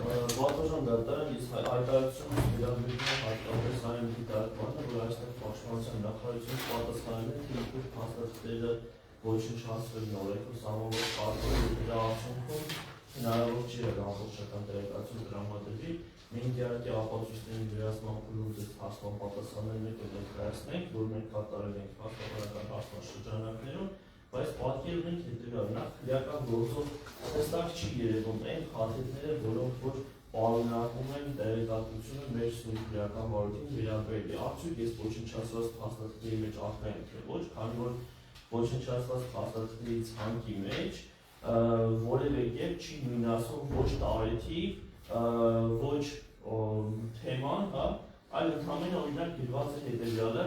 Speaker 2: Վատոժան դատարան իսկ հայտարարությունը վերաբերում է հատկապես այն դիտարկմանը, որ այստեղ պաշտպանության նախարարությունը պատասխանել է, թե ինչու փաստաթղթերը ոչնչացվելն օրենքով սահմանված կարգով դրա արդյունքում հնարավոր չի եղել ամբողջական տեղեկատվություն տրամադրվի։ Մենք իհարկե ապացույցների վերացման փուլում ձեզ փաստման պատասխաններն ներկայացնենք, որ մենք կատարել ենք փաստաբանական հարցման շրջանակներում, բայց պատկերն ենք հետևյալն է, քրեական գործով հստակ չի երևում այն փաթեթները, որոնք որ պարունակում են տեղեկատվությունը մեր սուրբ քրեական վարույթին վերաբերելի։ Արդյոք ես ոչնչացված փաստաթղթերի մեջ առկա եմ թե ոչ, քանի որ ոչնչացված փաստաթղթերի ցանկի մեջ որևէ կերպ չի նույնացում ոչ տարեթիվ, ոչ թեման, այլ ընդհանրապես օրինակ գրված է հետևյալը,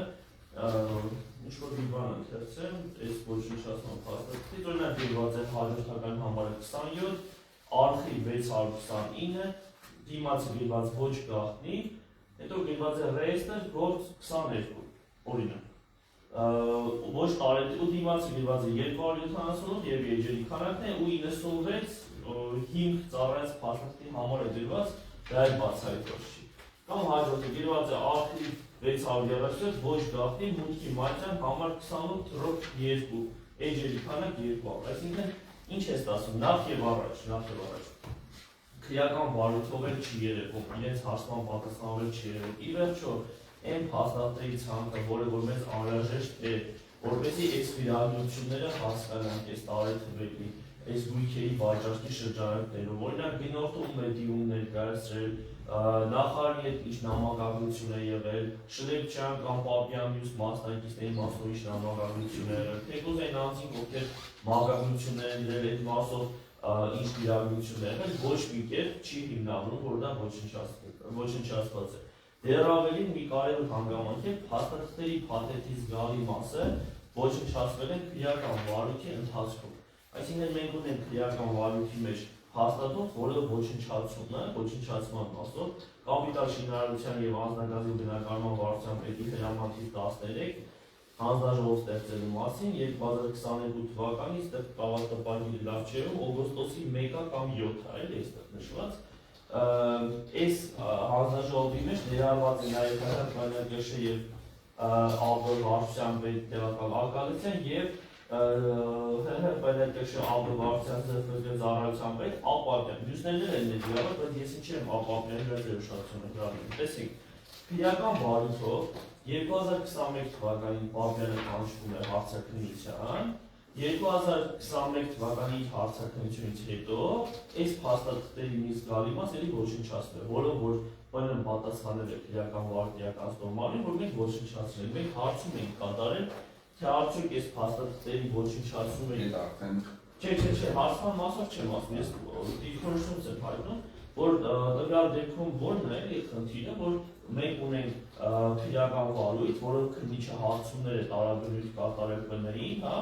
Speaker 2: ինչ-որ մի բան ընթերցեմ, այս ոչնչացման փաստաթղթից, օրինակ գրված է հաջորդական համարը 27, արխիվ 629, դիմացը գրված ոչ գաղտնի, հետո գրված է ռեեստր գործ 22, օրինակ։ Ոչ տարեթիվ ու դիմացը գրված է 278 եւ եջերի քանակն է ու 96 հիմք ծառայած փաստաթղթի համար է գրված, դա էլ բացահայտված չի։ Կամ հաջորդը գրված է արխիվ 637 ոչ գաղտնի մուտքի մատյան համար 28/2 էջերի քանակ 2, այսինքն ինչ է ստացվում նախ եւ առաջ քրեական վարույթով էլ չի երևում, իրենց հարցման պատասխանվել չի երևում։ Ի վերջո այն փաստաթղթերի ցանկը, որը որ մեզ անհրաժեշտ է, որպեսզի այս վիրահատությունները հասկանանք, այս տարեթվերի, այս գույքերի վաճառքի շրջանակներում, օրինակ գնորդը ում է դիմում ներկայացրել, նախարարի հետ ինչ նամակագրություն է եղել, Շլեփչյան կամ Պապյան մյուս մասնակիցների մասով ինչ նամակագրություն է եղել, թեկուզ այն անձին, ովքեր մակագրություններ են դրել այդ մասով ինչ վիրահատություն է եղել, ոչ մի կերպ չի հիմնավորում, որ դա ոչնչացված է։ Դեռ ավելին մի կարևոր հանգամանք է փաստաթղթերի փաթեթի զգալի մասը ոչնչացվել են քրեական վարույթի ընթացքում։ Այսինքն մենք ունենք քրեական վարույթի մեջ հաստատող, որը ոչնչացման մասով կապիտալ շինարարության եւ անձնագազի բնակարարման վարչության պետի հրաման թիվ 13 հանձնաժողով ստեղծելու մասին 2022 թվականից տպված տպագիր լավչերում օգոստոսի 1-ը կամ 7-ը էլի այստեղ նշված այս հանձնաժողովի մեջ ներառված է նաեւ ՀՀՊՆԿՇ եւ ԱԲ վարչության պետ տեղակալ ակալության եւ ՀՀՊՆԿՇ ԱԲ վարչության ԶՖԳ ծառայության պետ Ապապյան։ Մյուսներն են ներգրաված, բայց ես ինչի եմ Ապապյանի վրա ուշադրություն եմ դարձնում։ Տեսեք, Քրեական վարույթով 2021 թվականին Պապյանը կանչվում է հարցաքննության, 2021 թվականի հարցաքննությունից հետո այս փաստաթղթերի մի զգալի մաս էլի ոչնչացվել է, որը որ ՊՆ-ն պատասխանել է քրեական վարույթի ստորմարին, որ մենք ոչնչացնել ենք, մենք հարցում ենք կատարել, թե արդյոք այս փաստաթղթերի ոչնչացումը
Speaker 3: Այդ արդեն
Speaker 2: Չէ, հարցման մասով չեմ ասում, ես դիրքորոշումս եմ հայտնում, որ տվյալ դեպքում որն է խնդիրը, որ մենք ունենք քրեական վարույթ, որը քննիչը հարցումներ է տարաբնույթ կատարել ՊՆ-ին, հա,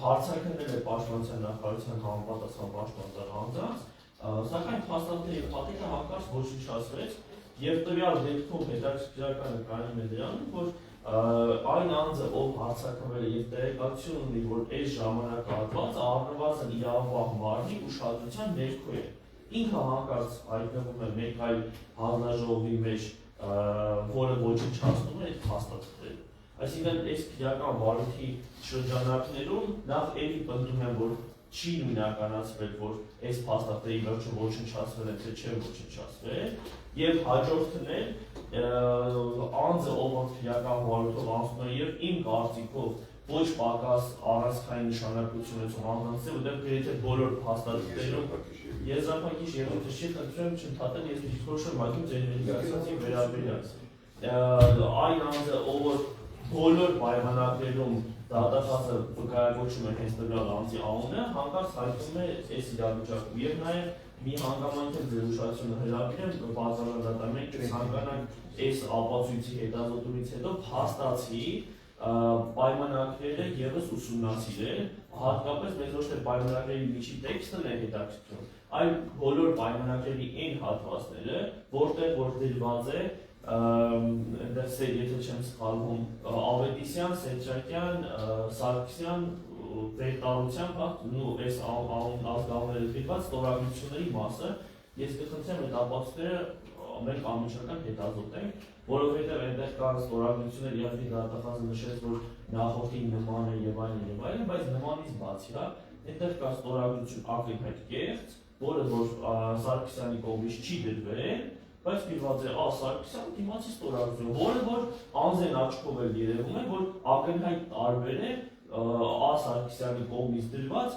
Speaker 2: հարցաքննել է Պաշտպանության նախարարության համապատասխան պաշտպանության անձանց, սակայն փաստաթղթերի փաթեթը հանկարծ ոչնչացվեց, եւ տվյալ դեպքում հետաքրքրականը կայանում է դրանում, որ այն անձը, ով հարցաքննել է եւ տեղեկատվություն ունի, որ այս ժամանակահատվածը առնվազն իրավապահ մարմնի ուշադրության ներքո է։ Ինքը հանկարծ հայտնվում է մեկ այլ հանձնաժողովի մեջ, որը ոչնչացնում է այդ փաստաթղթերը։ Այսինքն, այս քրեական վարույթի շրջանակներում նախ էլի պնդում եմ, որ չի նույնականացվել, որ այս փաստաթղթերի վերջը ոչնչացվել է, թե չէ ոչնչացվել, եւ հաջորդն է անձը, ով քրեական վարույթով անցնում է եւ իմ կարծիքով ոչ պակաս առանցքային նշանակություն ունեցող անձանց է, որտեղ գրեթե բոլոր փաստաթղթերում եզրափակիչ ելույթը չի, խնդրում եմ չընդհատել, ես դիրքորոշում հայտնում ձեր ներկայացուցի վերաբերյալ այն անձը, ով բոլոր պայմանագրերում դատախազը վկայակոչում է հենց տվյալ անձի անունը, հանկարծ հայտնում է այս իրավիճակում եւ նաեւ մի հանգամանք եմ ձեր ուշադրությունը հրավիրեմ, բազմաժանրատա մենք ցանկանանք այս ապացույցի հետազոտումից հետո փաստացի պայմանագրերը եւս ուսումնասիրել, հատկապես մեզ ոչ թե պայմանագրերի միջի տեքստն է հետաքրքրում, այլ բոլոր պայմանագրերի այն հատվածները, որտեղ որ դրված է այնտեղ եթե չեմ սխալվում, Ավետիսյան, Սեչակյան, Սարգսյան վերտարությամբ այս ազգանունները դրված ստորագրությունների մասը, ես կխնդրեմ այդ ապացույցները մենք անմիջական հետազոտենք, որովհետև այնտեղ կան ստորագրություններ, իհարկե դատախազը նշեց, որ նախորդին նման է եւ այլն, բայց նմանից բացի, հա, այնտեղ կա ստորագրություն ակնհայտ կեղծ, որը որ Սարգսյանի կողմից չի դրվել, բայց գրված է Սարգսյան դիմացի ստորագրություն, որը որ անձեն աչքով էլ երևում է, որ ակնհայտ տարբեր է Սարգսյանի կողմից դրված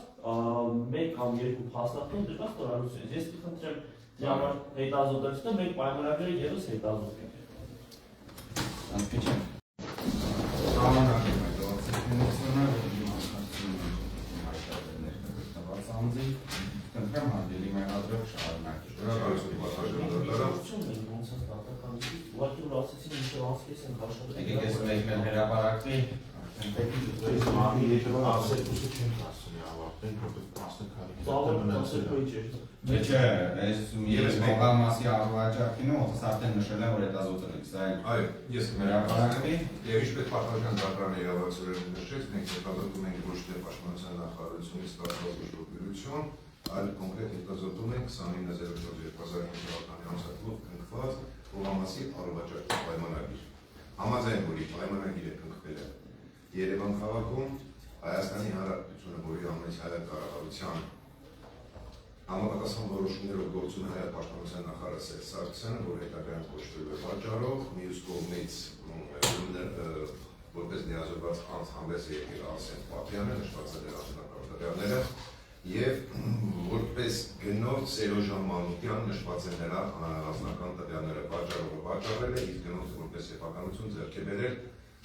Speaker 2: մեկ կամ երկու փաստաթղթում դրված ստորագրությունից։ Ես կխնդրեմ դրա համար հետազոտելուց մենք պայմանագրերը եւս հետազոտենք։
Speaker 3: Անպիտի։ Կնդրեմ հանդիպի մեղադրող շարունակի։
Speaker 2: Ուղղակի որ ասեցին ինչ-որ անցկես են աշխատել։
Speaker 3: Եկեք ես մեկն էլ հրապարակվի։
Speaker 4: Մամի եկել ասել ուսը չեն ասում ավարտեն, որտեղ 10
Speaker 3: Չէ, այս ես մողամասի արվաճակին ով արդեն նշել եմ, որ հետազոտել եք, սա
Speaker 1: այո, ես
Speaker 3: հրապարակվի։
Speaker 1: Եվ ինչպես Պաշտպանության նախարարը իրավացիորեն նշեց, մենք հետազոտում ենք ոչ թե Պաշտպանության նախարարությունից ստացված ուժգործություն, այլ կոնկրետ հետազոտում ենք 29.04.2005 թվականի ամսաթվով կնքված Մողամասի արվաճակի պայմանագիր։ Համաձայն որի պայմանագիրը կնքվել է Երևան քաղաքում, Հայաստանի Հանրապետությունը, որի անունից հայկական համապատասխան որոշումներով գործում է Պաշտպանության նախարար Սերժ Սարգսյանը, որ հետագայում կոչվել է վաճառող, մյուս կողմից որպես լիազորված անձ հանդես է եկել Արսեն Պապյանը, նշված է դրա տվյալները, եւ որպես գնոջ Սերոժան Մանուկյան նշված է նրա անձնական տվյալները, վաճառողը վաճառել է, իսկ գնոջը որպես սեփականություն ձեռք է բերել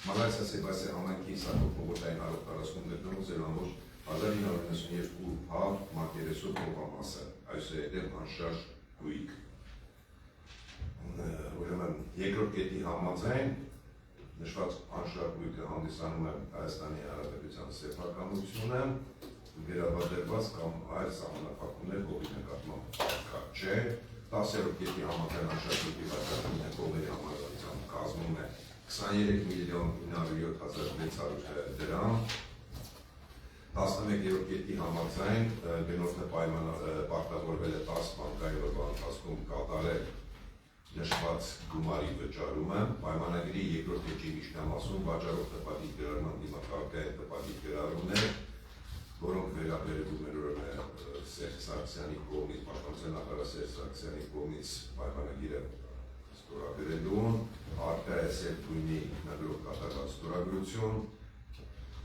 Speaker 1: Մալայսիա Սեբաստիան համայնքի Իսակով Պողոտային 140 գտնվող Զելանոց 1992 հավ մակերեսով Մողամասը, այսուհետև անշարժ գույք։ Ուրեմն երկրորդ կետի համաձայն նշված անշարժ գույքը հանդիսանում է Հայաստանի Հանրապետության սեփականությունը, վերաբերված կամ այլ սահմանափակումներ կողմի նկատմամբ չէ, 10-րդ կետի համաձայն անշարժ գույքի վաճառությունը կողմերի համագործակցությամբ կազմում է 23.907.600 դրամ, 11-րդ կետի համաձայն գնորդը պարտավորվել է 10 բանկային օրվա ընթացքում կատարել նշված գումարի վճարումը, պայմանագրի երկրորդ կետի միջնամասում վաճառող տպատիկ գրառման դիմակարգային տպատիկ գրառումներ, որոնք վերաբերվում են Սերժ Սարգսյանի կողմից, Պաշտպանության նախարար Սերժ Սարգսյանի կողմից պայմանագիրը ստորագրելուն, Այսել գույնի ինքնագրով կատարված ստորագրություն,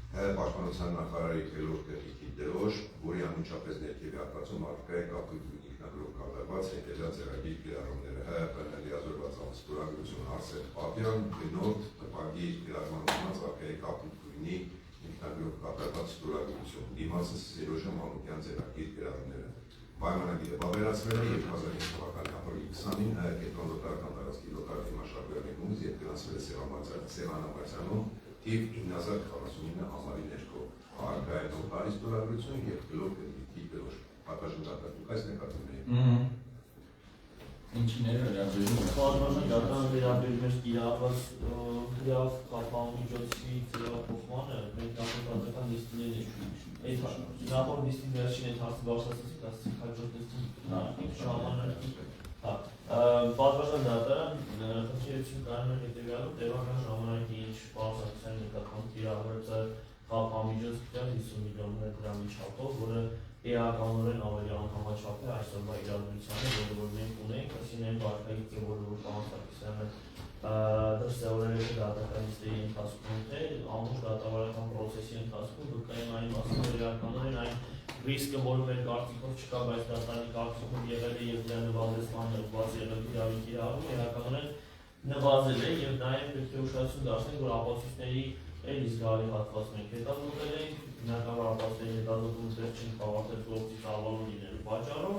Speaker 1: Պաշտպանության նախարարի քելոր տեղիքի դրոշ, որի անմիջապես ներքևի հատվածում առկա է կապի գույնի ինքնագրով կատարված հետևյալ ձեռագիր կիրառումները ՀՀՊՆ լիազորված ստորագրություն Արսեն Պապյան, գնորդ տպագի կիրառման ունած առկա է կապի գույնի ինքնագրով կատարված ստորագրություն, դիմացը Սերոժը Մանուկյան ձեռագիր կիրառումները։ Պայմանագիրը վավերացվել է 2005 թվականի ապրիլի 20-ին կենտրոնական տարածքի լոկալ դիմաշարժարանի կողմից եւ գրանցվել է Սևանամարցյանում թիվ 9049 համարի ներքո։ Առկա է նոտարի ստորագրություն եւ գլոկ դեպքի դրոշ։ Պատասխանատու այս նկատումների։
Speaker 3: Ինչիները վերաբերում
Speaker 2: Պատմական դատարան վերաբերում է կիրառված լիավ կապանմիջոցի ձևափոխմանը, մենք նախորդական լիստիների այդ նախորդ լիստի վերջին այդ հարցը բարձրացրեցինք, ասեցինք հաջորդ լիստին ժամանակի պատմական դատարան խնդիրություն կայանում է հետևյալով տևական ժամանակի ինչ բարձրացության նկատմամբ կիրառված կապանմիջոց 50 միլիոն դրամի չափով, որը էականորեն ավելի անհամաչափ է այսօրվա իրադրությանը, որ մենք ունենք, ասին այն վարկայից է, որ Պարսակիսյանը դրսևորել է դատական լիստերի ընթացքում, թե ամբողջ դատավարական պրոցեսի ընթացքում վկայում այն մասին, որ էականորեն այն ռիսկը, որը մեր կարծիքով չկա, բայց դատարանի կարծիքով եղել է եւ դրա նվազեցման նպված եղել իրավունքի կիրառումը, էականորեն նվազել է եւ նաեւ պետք է ուշադրություն դարձնել, որ ապացույցների էլի զգալի հատված մենք հետազոտել ենք, բնականաբար ապացույցների հետազոտումը դեռ չենք ավարտել գործից ավալուն լինելու պատճառով,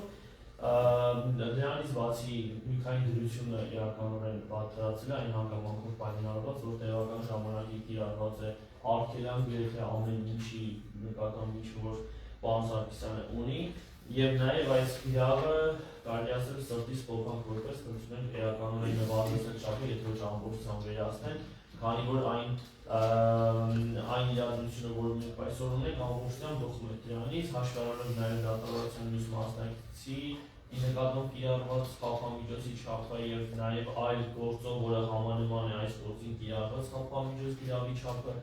Speaker 2: դրանից բացի մի քանի դրությունը էականորեն պատրաստել է այն հանգամանքով պայմանավորված, որ տևական ժամանակի կիրառված է արգելանք գրեթե ամեն ինչի նկատմամբ ինչ որ պարոն Սարգսյանը ունի, եւ նաեւ այս իրավը կարելի ասել սրտից փոխանք որպես խնդրում ենք էականորեն նվազեցնել չափը, եթե ոչ ամբողջությամբ վերացնել, քանի որ այն իրադրությունը, որ մենք այսօր ունենք, ամբողջությամբ բխում է դրանից, հաշվի առնելով նաեւ դատավարության մյուս մասնակցի նկատմամբ կիրառված կապամիջոցի չափը եւ նաեւ այլ գործով, որը համանման է այս գործին կիրառված կապամիջոց իրավի չափը,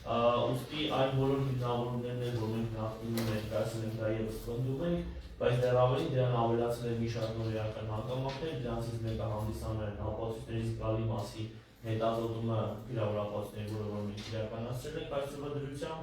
Speaker 2: ուստի այն բոլոր հիմնավորումներն են, որ մենք նախկինում ներկայացել ենք դա եւս պնդում ենք, բայց դեռ ավելին դրան ավելացել են մի շարք նորերական հանգամանքներ, դրանցից մեկը հանդիսանում են ապացույցների զգալի մասի հետազոտումը իրավապաշտպանների, որը մենք իրականացրել ենք այսօրվա դրությամբ,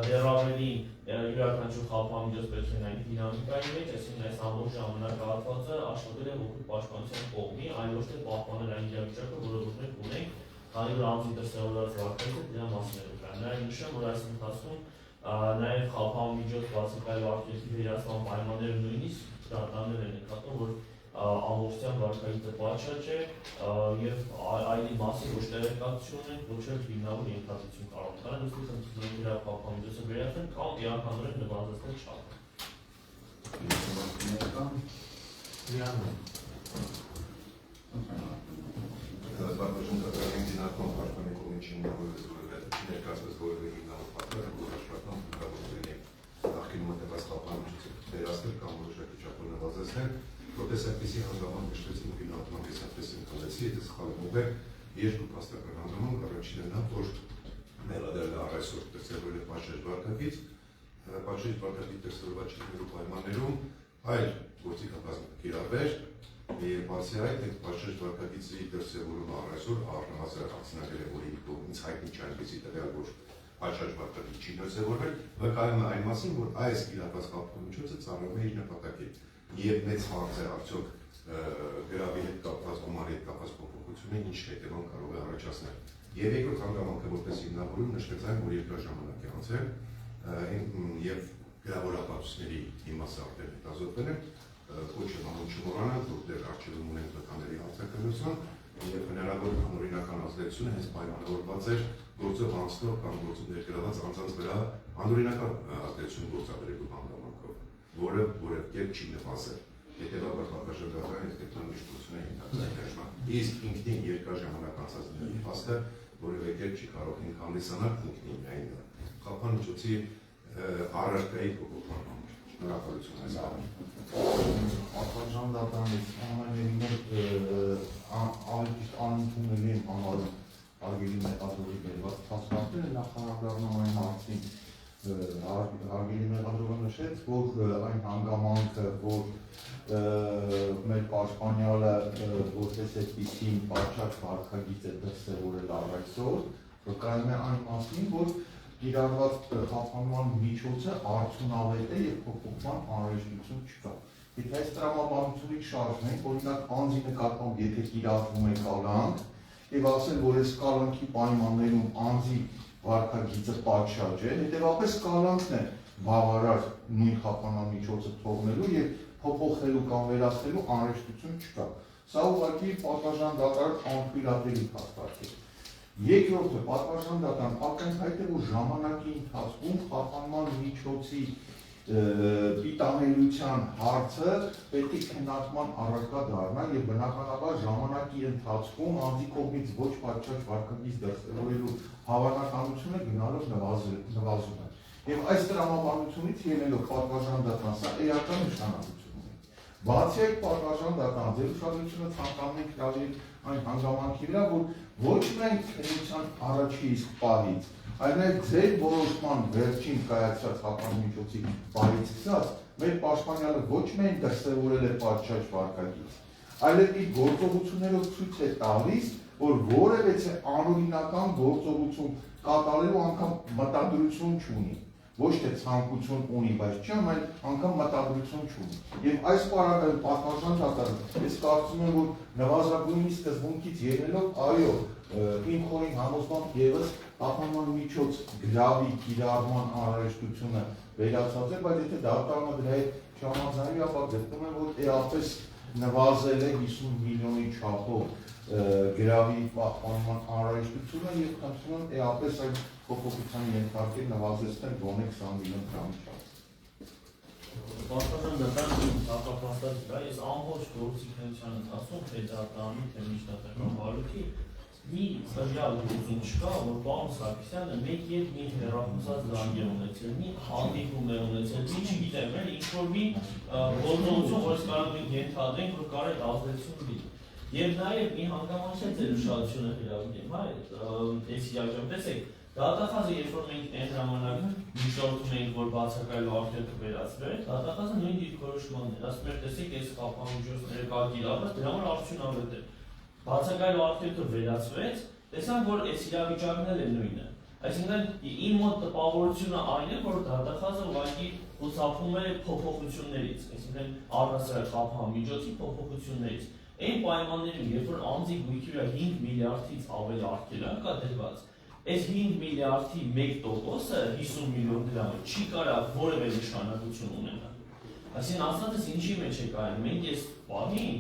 Speaker 2: դեռ ավելի յուրաքանչյուր խափամիջոց պետք է նայենք դինամիկայի մեջ, այսինքն այս ամբողջ ժամանակահատվածը աշխատել է հոգու պաշտպանության կողմի, այլ ոչ թե պահպանել այն իրավիճակը, որը մենք ունենք, քանի որ անձի դրսևորված վարկայքը դրա մասին է վկայում։ Նաև նշեմ, որ այս ընթացքում նաև խափամիջոց բացակայ վարկերի վերացման պայմանները նույնիսկ դատարաններ են նկատում, որ ամբողջությամբ վարկայիցը պատշաճ է եւ այլի մասին ոչ տեղեկատվություն են, ոչ էլ հիմնավոր ենթադրություն կարող են դուք խնդրում եք դրա խափամիջոցը վերացնել կամ էականորեն նվազեցնել չափը։
Speaker 1: Պատմություն կատարենք դինարկոն պաշտպանի կողմից ներկայացված որևէ հիմնավոր պատճառ, որ աշխատանք կատարվի նախկինում մտածած խափամիջոցը վերացնել կամ որոշակի չափով նվազեցնել, որպես այդպիսի հանգամանք նշվեցին ֆինանսական կեսապես ընկալեցի, եթե սխալ մոդել երկու փաստական հանգամանք, առաջինը նա, որ մեղադրելը այսօր դրսևորել է պատշաճ վարկակից, պատշաճ վարկակի դրսևորված չլինելու պայմաններում այլ գործիքակազմը կիրառվեր, եւ բացի այդ պատշաճ վարկակիցի դրսևորումը այսօր առնվազն հացնագրել է, որի կողմից հայտնի չէ այնպիսի տվյալ, որ պատշաճ վարկակից չի դրսևորվել, վկայում է այն մասին, որ այս կիրառված կապամիջոցը ծառայում է իր նպատակին։ Եվ մեծ հարց է արդյոք գրավի հետ կապված, գումարի հետ կապված փոփոխությունը ինչ հետևանք կարող է առաջացնել։ Եվ երկրորդ հանգամանքը որպես հիմնավորում նշվեց այն, որ երկար ժամանակ է անցել եւ գրավոր ապացույցների իմաստը արդեն հետազոտվել է, ոչ ամեն չմոռանանք, որտեղ արժևում ունենք վկաների հարցակնություն եւ հնարավոր անօրինական ազդեցությունը հենց պայմանավորված էր գործով անցնող կամ գործով ներգրաված անձանց վրա անօրինական ազդեցություն գործադրելու հանգամանքով, որը որևէ կերպ չի նպաստել։ Հետևաբար պատասխանատվության ինստիտուտների ենթադրման։ Իսկ ինքնին երկար ժամանակ անցած փաստը որևէ կերպ չի կարող հանդիսանալ ինքնին այն խափամիջոցի առարկայի փոփոխման համար։ Շնորհակալություն այս առումով։
Speaker 4: Պատմական դատարանից ամենևին ավելի ճիշտ անընդունելի են համարում արգելի մետադոլի բերված փաստարկները նախանձառնում այն հարցին, հարգելի մեղադրողը նշեց, որ այն հանգամանքը, որ մեր պաշտպանյալը որպես այդպիսին պատշաճ վարքագիծ է դրսևորել առ այսօր, վկայում է այն մասին, որ կիրառված խափանման միջոցը արդյունավետ է եւ փոփոխման անհրաժեշտություն չկա։ Եթե այս տրամաբանությունից շարժվենք, օրինակ անձի նկատմամբ եթե կիրառվում է կալանք եւ ասել, որ այս կալանքի պայմաններում անձի վարքագիծը պատշաճ է, հետեւաբար կալանքն է բավարար նույն խափանամիջոցը թողնելու եւ փոփոխելու կամ վերացնելու անհրաժեշտություն չկա։ Սա ուղղակի պատվաժան դատարկ անթույլատելի հաստատ է։ Երկրորդը պատվաժան դատարկ ակնհայտ է, որ ժամանակի ընթացքում խափանման միջոցի պիտանելիության հարցը պետք է քննարկման առարկա դառնա եւ բնականաբար ժամանակի ընթացքում անձի կողմից ոչ պատշաճ վարքագիծ դրսևորելու հավանականությունը գնալով նվազում է։ Եվ այս տրամաբանությունից ելնելով պատվաժան դատարկ սա էական նշանակություն ունի։ Բացի այդ պատվաժան դատարկ ձեր ուշադրությունը ցանկանում ենք հրավիրել այն հանգամանքի վրա, որ ոչ միայն քննության առաջի իսկ պահից, այլ նաև ձեր որոշման վերջին կայացած խափանամիջոցի պահից սկսած, մեր պաշտպանյալը ոչ միայն դրսևորել է պատշաճ վարքագիծ, այլև իր գործողություններով ցույց է տալիս, որ որևէ անօրինական գործողություն կատարելու անգամ մտադրություն չունի, ոչ թե ցանկություն ունի, բայց չեմ, այլ անգամ մտադրություն չունի։ Եվ այս պարագայում պատվաժան դատարկ, ես կարծում եմ, որ նվազագույնի սկզբունքից ելնելով, այո, իմ խորին համոզմամբ ևս խափանման միջոց գրավի կիրառման անհրաժեշտությունը վերացած է, բայց եթե դատարանը դրա հետ չհամաձայնվի, ապա գտնում եմ, որ էապես նվազել է 50 միլիոնի չափով գրավի պահպանման անհրաժեշտությունը եւ խնդրում եմ էապես այդ փոփոխության ենթարկել նվազեցնել գոնե 20 միլիոն դրամի չափ։
Speaker 2: Պատվաժան դատարկ հակապաստած դա ես ամբողջ գործիքնության ընթացքում թե դատարանի թե միջնադարական վարույթի մի սրյալ գործում չկա, որ պարոն Սարգսյանը մեկ եւ մի հեռախոսած զանգ է ունեցել, մի հանդիպում է ունեցել, մի չգիտեմ, ինչ-որ մի գործողություն, որ կարող ենք ենթադրենք, որ կարող է ազդեցություն լինի։ Եվ նաեւ մի հանգամանք է ձեր ուշադրությունը հրավիրեմ, հա, այս իհարկե, տեսեք, դատախազը երբ որ մենք այն ժամանակ միջոցում ենք, որ բացակայելու արգելքը վերացվել, դատախազը նույն դիրքորոշմանն էր, ասում էր, տեսեք, այս խափանամիջոցները կա կիրառված, դրա համար արդյունավետ է։ Բացակայելու արգելքը վերացվեց, տեսանք, որ այս իրավիճակն էլ է նույնը։ Այսինքն իմ մոտ տպավորությունը այն է, որ դատախազը ուղղակի խուսափում է փոփոխություններից, այսինքն առհասարակ խափանամիջոցի փոփոխություններից։ Այն պայմաններում, երբ որ անձի գույքի վրա 5 միլիարդից ավել արգելք կա դրված, այս 5 միլիարդի 1%-ը 50 միլիոն դրամ չի կարող որևէ նշանակություն ունենալ։ Այսինքն ասածս ինչի մեջ է կայանում, մենք այս պահին,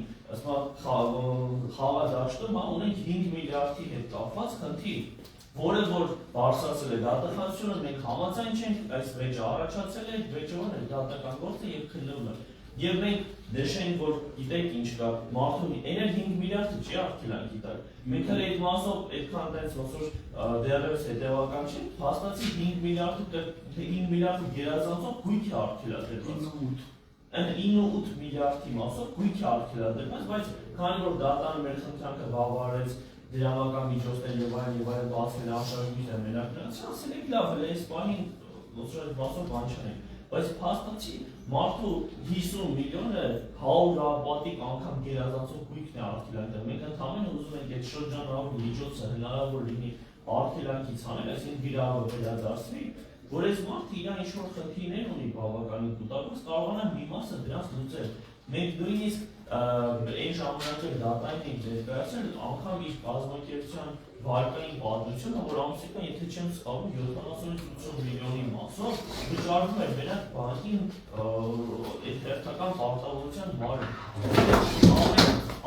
Speaker 2: խաղադաշտում ունենք 5 միլիարդի հետ կապված խնդիր, որը որ բարձրացել է դատախազությունը, մենք համաձայն չենք, այս վեճը առաջացել է, վեճը դատական գործ է եւ քննվում է։ Եվ մենք նշենք, որ գիտեք ինչ կա, մարդու էներ 5 միլիարդը չի արգելանքի տակ։ Մենք էլ այդ մասով այդքան տենց ոնց դեռևս հետևական չի, հաստատի 5 միլիարդը գերազանցող գույք է արգելադրված։ 9.8 միլիարդի մասով գույք է արգելադրված, բայց քանի որ դատարանը մեր խնդրանքը բավարարեց դրամական միջոցներ եւ այլն բացվել անշարժույթ է մենակ նրանց, ասել եք լավ, հələ այս բանին ոնց որ մասով բան չանենք, բայց փաստացի մարդու 50 միլիոնը 100 հապատիկ անգամ գերազանցող գույքն է արգելադրել։ Մենք ընդհանրապես ուզում ենք այդ շրջանառ միջոցը հնարավոր լինի արգելանքից անել, այսինքն գրավը վերադարձվի, որ այս մարդը իր ինչ-որ խնդիրներ ունի բավականին կուտակված, կարողանա մի մասը դրանց լուծել։ Մենք նույնիսկ այն ժամանակը դատային ենք ներկայացրել անգամ իր կազմակերպության վարկային պատմությունը, որ ամուսիկան, եթե չեմ սխալվում, 70-80 միլիոնի մասով վճարվում էր մենակ բանկին հերթական պարտավորության վարը։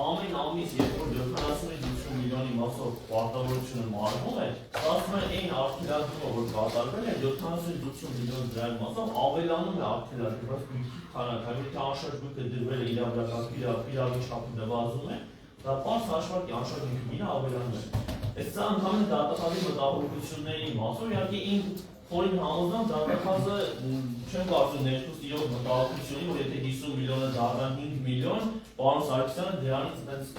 Speaker 2: Ամեն ամիս, երբ որ 70-80 միլիոնի մասով պարտավորությունը մարվում է, ստացվում է այն արգելադրումը, որ կատարվել է 70-80 միլիոն դրամի մասով ավելանում է արգելադրված գույքի քանակը, եթե անշարժ գույքը դրվել է իրավական իրավի չափը նվազում է, դա պարզ հաշվարկի անշարժ գույքը ավելանում է։ Այս սա ընդհանուր դատախազի մտահոգությունների մասով, իհարկե իմ խորին համոզմամբ դատախազը չեմ կարծում ներքուստ իրոք մտահոգությունի, որ եթե 50 միլիոնը դառնան 5 միլիոն, պարոն Սարգսյանը դրանից այդպես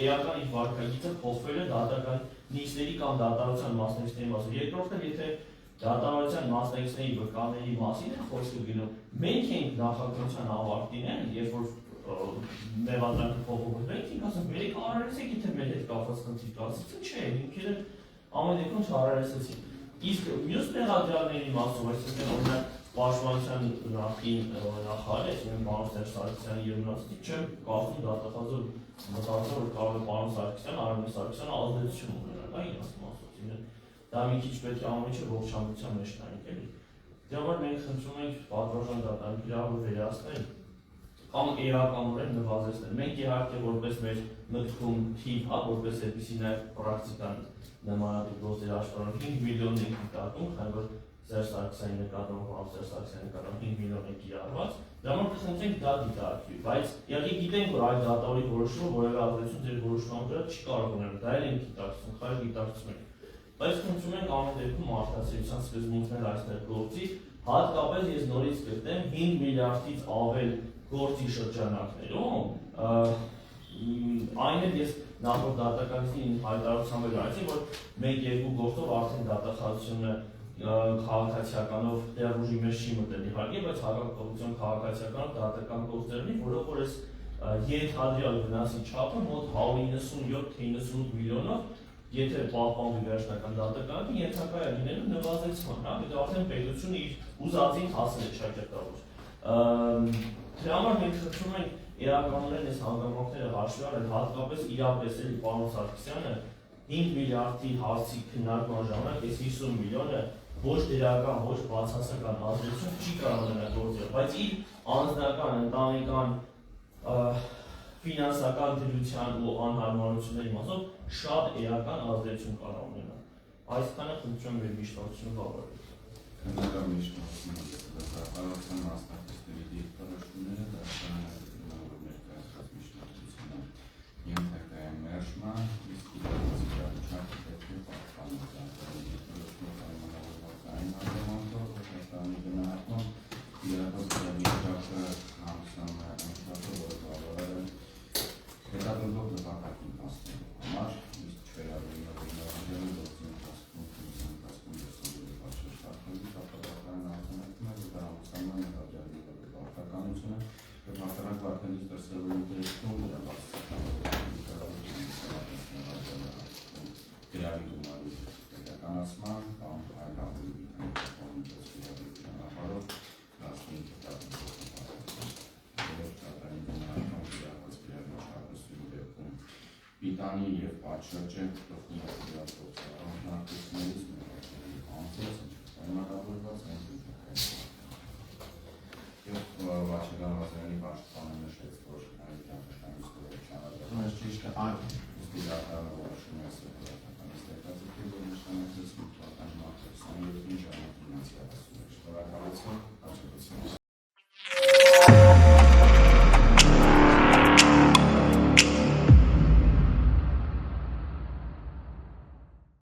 Speaker 2: էական իր վարկագիծը փոխվել է դատական նիստերի կամ դատարության մասնակիցների մասով։ Երկրորդը, եթե դատավարության մասնակիցների վկաների մասին է խոսքը գնում։ Մենք ենք նախաքննության ավարտին, երբ որ մեղադրանքը փոխվում է, մենք ենք ասում, երեք առարեսեք, եթե մեր հետ կապված խնդիր կա, չէ, ինքերը ամեն դեպքում չարարեսեցին։ Իսկ մյուս մեղադրյալների մասով, այսինքն օրինակ պաշտպանության նախին նախարարը, այսինքն պարոն Սերժ Սարգսյանը եւ նրանցից չեմ կարծում դատախազը մտածում որ կարող է պարոն Սարգսյանը, Արմեն Սարգսյանը ազդեցություն ունենալ, այն ասում ասոցին։ Դա մի քիչ պետք է ամենը ողջամիության մեջ տանք էլի։ Դե համար մենք խնդրում ենք պատվարժան դատարան իրավը վերացնել կամ էականորեն նվազեցնել։ Մենք իհարկե որպես մեր մտքում թիվ, հա, որպես այդպիսի նաև պրակտիկան նմանատիպ գործեր աշխարհում 5 միլիոն ենք դատում, քանի որ Սերժ Սարգսյանի նկատմամբ, պարոն Սերժ Սարգսյանի նկատմամբ 5 միլիոն է կիրառված, դա համար կխնդրենք դա դիտարկվի, բայց իհարկե գիտենք, որ այդ դատավորի որոշումը որևէ ազդեցություն ձեր որոշման վրա չի կարող ունենալ, դա էլ ենք դիտարկում, խայր դիտարկում ենք, բայց խնդրում ենք ամեն դեպքում մարդասիրության սկզբունքներ այստեղ գործի, հատկապես ես նորից կգտնեմ 5 միլիարդից ավել գործի շրջանակներում, այն էլ ես նախորդ դատականին հայտարարությամբ գրեցի, որ մենք երկու գործով արդեն դատախազությունը քաղաքացիականով դեռ ուժի մեջ չի մտել իհարկե, բայց հակակողություն քաղաքացիականով դատական գործերնի, որով որ այս ենթադրյալ վնասի չափը մոտ 197 թե 98 միլիոնով, եթե պահպանվի վերջնական դատականը, ենթակա է լինելու նվազեցման, հա, դա արդեն պետությունը իր ուզածին հասել է չակերտավոր։ Դրա համար մենք խնդրում ենք էականորեն այս հանգամանքները հաշվի առնել, հատկապես իրապես էլի պարոն Սարգսյանը 5 միլիարդի հարցի քննարկման ժամանակ այս 50 միլիոնը ոչ դրական, ոչ բացասական ազդեցություն չի կարող ունենալ գործել, բայց իր անձնական, ընտանեկան, ֆինանսական դրության ու անհարմարությունների մասով շատ էական ազդեցություն կարող ունենալ։ Այսքանը խնդրում եմ միջնորդությունը բավարարել։
Speaker 3: Քննարկման միջնորդությունը դատարանության մասնակիցների դիրքորոշումները դատարանների ներկայացված միջնորդությունը ենթակա է մերժման, իսկ իրավացիչապը պետք է պահպանել դատարանի դիրքորոշումը պայմանավորված այն առումով, որ դատարանի գնահատում իրավացիչապը համստանում է անշտապը, որ բավարարել հետագնդող նպատակին հասնելու համար, իսկ չվերաբերելով իրավաբանների գործի ընթացքում ապարատային արտանետում է, որ համստանում է հետագնդող բավարարականությունը և հաստանակ վարքանդից դրսևորում դրեցքում դրա գրավի դումարի հետականացման կամ այլ ավելի բիթանի ճանապարհով դասին Բիտանի և պատշաճը տխնի արտիացներից անձից պայմանավորված են և վաչեգան վազարանի պաշտպանը նշեց, որ այդ ճամփեշանի ստորը չանադարում ճիշտ է այն իսկ իրականը որոշում է սրտական ստեղծագործի, որ նշանակեց